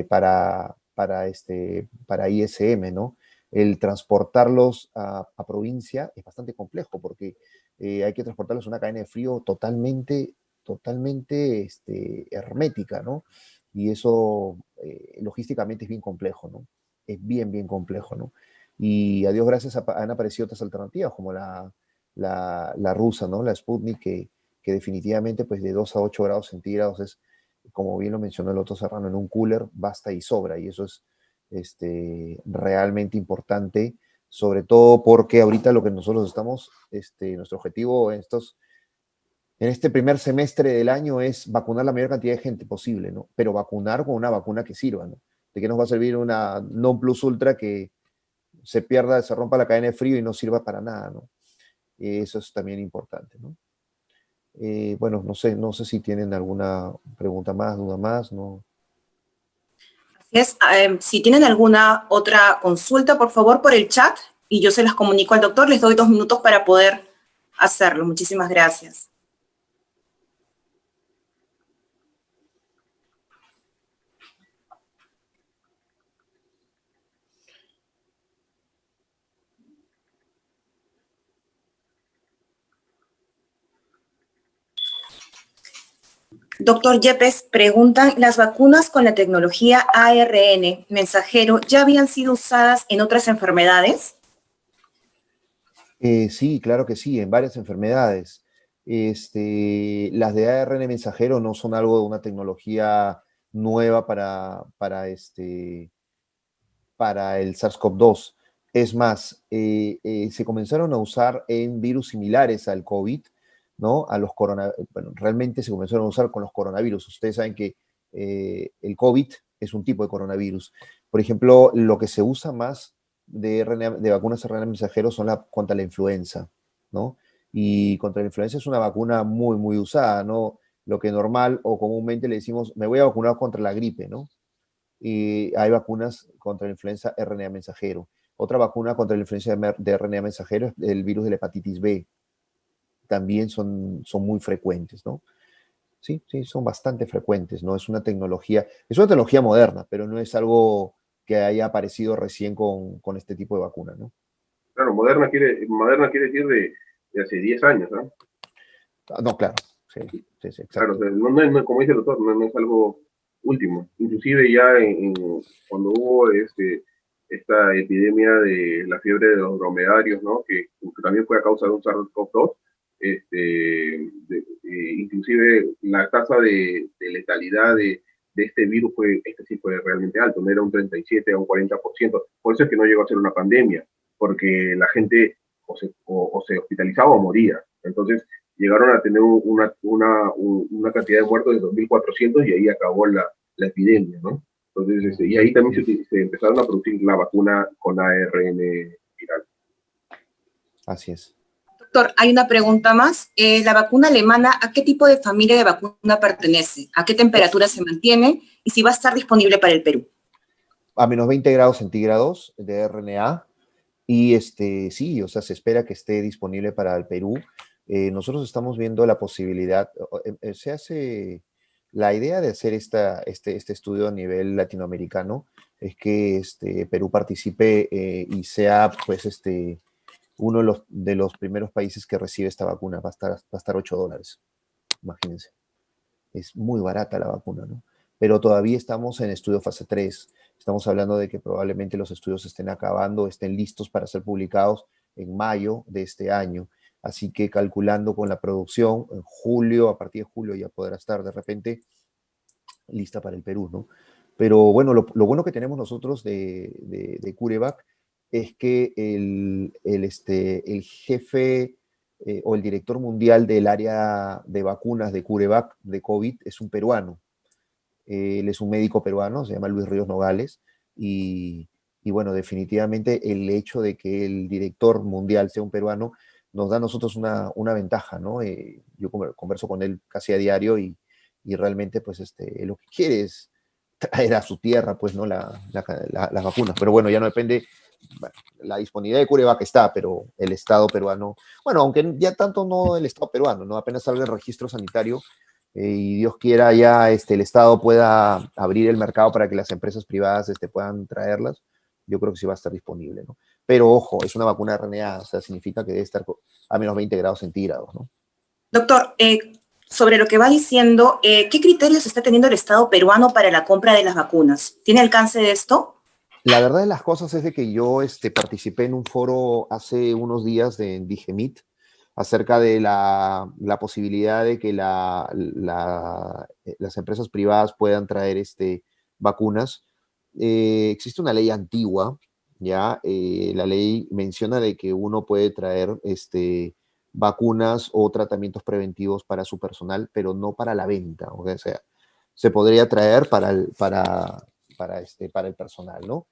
para ISM, ¿no? El transportarlos a provincia es bastante complejo porque hay que transportarlos en una cadena de frío totalmente hermética, ¿no? Y eso logísticamente es bien complejo, ¿no? Es bien complejo, ¿no? Y a Dios gracias han aparecido otras alternativas, como la rusa, ¿no? La Sputnik, que definitivamente pues de 2 a 8 grados centígrados es, como bien lo mencionó el otro Serrano, en un cooler basta y sobra, y eso es realmente importante, sobre todo porque ahorita lo que nosotros estamos, nuestro objetivo en este primer semestre del año es vacunar la mayor cantidad de gente posible, ¿no? Pero vacunar con una vacuna que sirva, ¿no? ¿De qué nos va a servir una non plus ultra que se pierda, se rompa la cadena de frío y no sirva para nada, ¿no? Eso es también importante, ¿no? Bueno, no sé si tienen alguna pregunta más, duda más, ¿no? Si tienen alguna otra consulta, por favor, por el chat y yo se las comunico al doctor. Les doy 2 minutos para poder hacerlo. Muchísimas gracias. Doctor Yepes, preguntan, ¿las vacunas con la tecnología ARN mensajero ya habían sido usadas en otras enfermedades? Sí, claro que sí, en varias enfermedades. Las de ARN mensajero no son algo de una tecnología nueva para el SARS-CoV-2. Es más, se comenzaron a usar en virus similares al COVID, ¿no? Bueno, realmente se comenzaron a usar con los coronavirus. Ustedes saben que el COVID es un tipo de coronavirus. Por ejemplo, lo que se usa más de vacunas RNA mensajeros son contra la influenza, ¿no? Y contra la influenza es una vacuna muy, muy usada, ¿no? Lo que normal o comúnmente le decimos, me voy a vacunar contra la gripe, ¿no? Y hay vacunas contra la influenza RNA mensajero. Otra vacuna contra la influenza de RNA mensajero es el virus de la hepatitis B. También son muy frecuentes, ¿no? Sí, sí, son bastante frecuentes, ¿no? Es una tecnología moderna, pero no es algo que haya aparecido recién con este tipo de vacuna, ¿no? Claro, moderna quiere decir de hace 10 años, ¿no? No, claro, sí, sí, sí, Claro, o exacto. sea, no, como dice el doctor, no es algo último. Inclusive ya cuando hubo esta epidemia de la fiebre de los dromedarios, ¿no? Que también fue a causa de un SARS-CoV-2, inclusive la tasa de letalidad de este virus sí fue realmente alto, no era un 37 o un 40%. Por eso es que no llegó a ser una pandemia, porque la gente o se hospitalizaba o moría. Entonces, llegaron a tener una cantidad de muertos de 2.400 y ahí acabó la epidemia, ¿no? Entonces, y ahí también se empezaron a producir la vacuna con ARN viral. Así es. Doctor, hay una pregunta más. ¿La vacuna alemana a qué tipo de familia de vacuna pertenece? ¿A qué temperatura se mantiene? ¿Y si va a estar disponible para el Perú? A menos 20 grados centígrados de RNA. Y sí, o sea, se espera que esté disponible para el Perú. Nosotros estamos viendo la posibilidad, se hace, la idea de hacer este estudio a nivel latinoamericano es que Perú participe y sea, pues, uno de los primeros países que recibe esta vacuna. Va a estar $8, imagínense. Es muy barata la vacuna, ¿no? Pero todavía estamos en estudio fase 3. Estamos hablando de que probablemente los estudios estén acabando, estén listos para ser publicados en mayo de este año. Así que calculando con la producción, en julio, a partir de julio ya podrá estar de repente lista para el Perú, ¿no? Pero bueno, lo bueno que tenemos nosotros de CureVac es que el jefe o el director mundial del área de vacunas de CureVac de COVID es un peruano. Él es un médico peruano, se llama Luis Ríos Nogales, y bueno, definitivamente el hecho de que el director mundial sea un peruano nos da a nosotros una ventaja, ¿no? Yo converso con él casi a diario y realmente pues lo que quiere es traer a su tierra pues, ¿no? Las vacunas. Pero bueno, ya no depende, bueno, la disponibilidad de CureVac está, pero el Estado peruano, bueno, aunque ya tanto no el Estado peruano, ¿no? Apenas salga el registro sanitario, y Dios quiera ya el Estado pueda abrir el mercado para que las empresas privadas puedan traerlas, yo creo que sí va a estar disponible, ¿no? Pero ojo, es una vacuna RNA, o sea, significa que debe estar a menos 20 grados centígrados, ¿no? Doctor, sobre lo que va diciendo, ¿qué criterios está teniendo el Estado peruano para la compra de las vacunas? ¿Tiene alcance de esto? La verdad de las cosas es de que yo participé en un foro hace unos días de Digemit acerca de la posibilidad de que las empresas privadas puedan traer vacunas. Existe una ley antigua, ¿ya? La ley menciona de que uno puede traer vacunas o tratamientos preventivos para su personal, pero no para la venta. O sea, se podría traer para el personal, ¿no?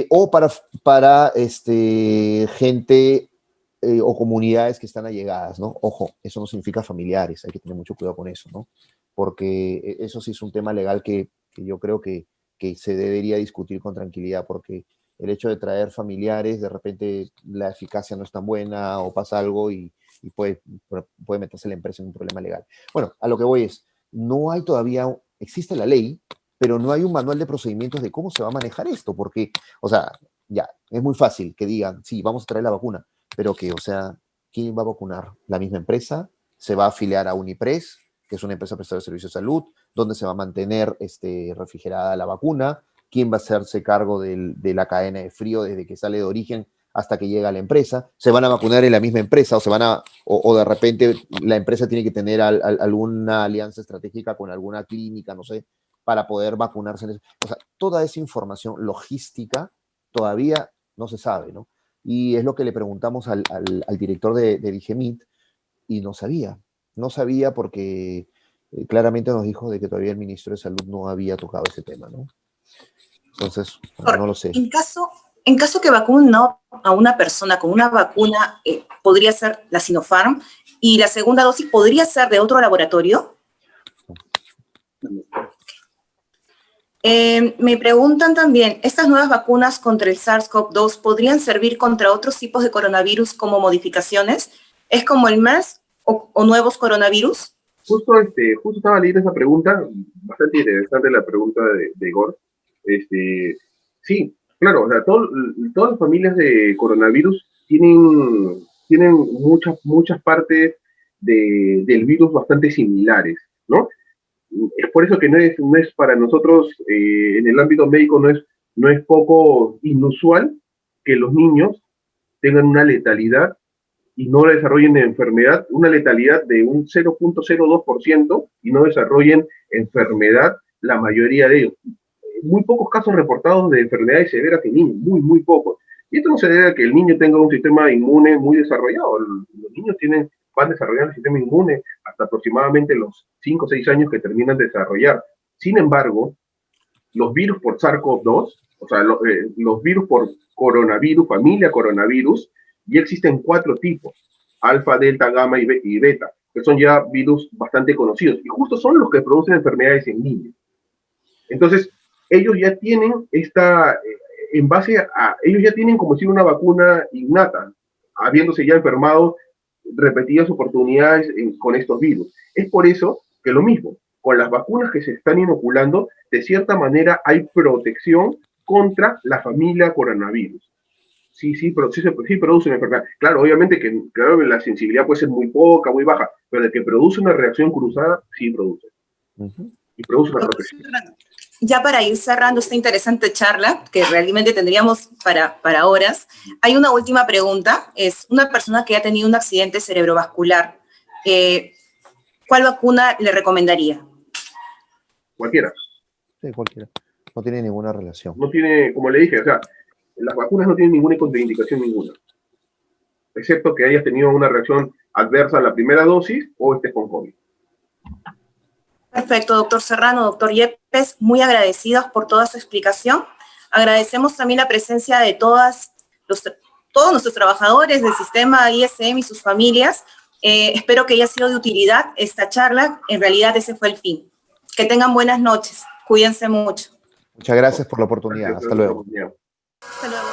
O para gente o comunidades que están allegadas, ¿no? Ojo, eso no significa familiares, hay que tener mucho cuidado con eso, ¿no? Porque eso sí es un tema legal que yo creo que se debería discutir con tranquilidad, porque el hecho de traer familiares, de repente la eficacia no es tan buena o pasa algo y puede meterse la empresa en un problema legal. Bueno, a lo que voy es, no hay todavía, existe la ley, pero no hay un manual de procedimientos de cómo se va a manejar esto, porque, o sea, ya, es muy fácil que digan, sí, vamos a traer la vacuna, pero que, o sea, ¿quién va a vacunar? ¿La misma empresa? ¿Se va a afiliar a Unipres? que es una empresa prestadora de servicios de salud, dónde se va a mantener refrigerada la vacuna, quién va a hacerse cargo de la cadena de frío desde que sale de origen hasta que llega a la empresa, se van a vacunar en la misma empresa o de repente la empresa tiene que tener alguna alianza estratégica con alguna clínica, no sé, para poder vacunarse. O sea, toda esa información logística todavía no se sabe, ¿no? Y es lo que le preguntamos al director de Digemit y no sabía porque claramente nos dijo de que todavía el ministro de Salud no había tocado ese tema, ¿no? Entonces, no lo sé. En caso que vacunen a una persona con una vacuna, podría ser la Sinopharm, y la segunda dosis podría ser de otro laboratorio. Me preguntan también, ¿estas nuevas vacunas contra el SARS-CoV-2 podrían servir contra otros tipos de coronavirus como modificaciones? ¿Es como el MERS o nuevos coronavirus? Justo estaba leyendo esa pregunta, bastante interesante la pregunta de Igor. Sí, claro, o sea, todas las familias de coronavirus tienen muchas partes del virus bastante similares, ¿no? Es por eso que no es para nosotros, en el ámbito médico, no es poco inusual que los niños tengan una letalidad y no desarrollen enfermedad, una letalidad de un 0.02% y no desarrollen enfermedad la mayoría de ellos. Muy pocos casos reportados de enfermedades severas en niños, muy pocos. Y esto no se debe a que el niño tenga un sistema inmune muy desarrollado. Los niños van desarrollando el sistema inmune hasta aproximadamente los 5 o 6 años que terminan de desarrollar. Sin embargo, los virus por SARS-CoV-2, o sea, los virus por coronavirus, familia coronavirus, ya existen 4 tipos: alfa, delta, gamma y beta, que son ya virus bastante conocidos. Y justo son los que producen enfermedades en niños. Entonces, ellos ya tienen ellos ya tienen como si una vacuna innata, habiéndose ya enfermado repetidas oportunidades con estos virus. Es por eso que lo mismo, con las vacunas que se están inoculando, de cierta manera hay protección contra la familia coronavirus. Sí produce una enfermedad. Claro, obviamente que la sensibilidad puede ser muy poca, muy baja, pero de que produce una reacción cruzada, sí produce. Y produce una protección. Ya para ir cerrando esta interesante charla, que realmente tendríamos para horas, hay una última pregunta. Es una persona que ha tenido un accidente cerebrovascular. ¿Cuál vacuna le recomendaría? Cualquiera. Sí, cualquiera. No tiene ninguna relación. No tiene, como le dije, o sea, las vacunas no tienen ninguna contraindicación ninguna. Excepto que hayas tenido una reacción adversa a la primera dosis o estés con COVID. Perfecto, doctor Serrano, doctor Yepes, muy agradecidos por toda su explicación. Agradecemos también la presencia de todos nuestros trabajadores del sistema ISM y sus familias. Espero que haya sido de utilidad esta charla. En realidad ese fue el fin. Que tengan buenas noches. Cuídense mucho. Muchas gracias por la oportunidad. Hasta luego. Hasta luego.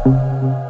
Audio Jungle.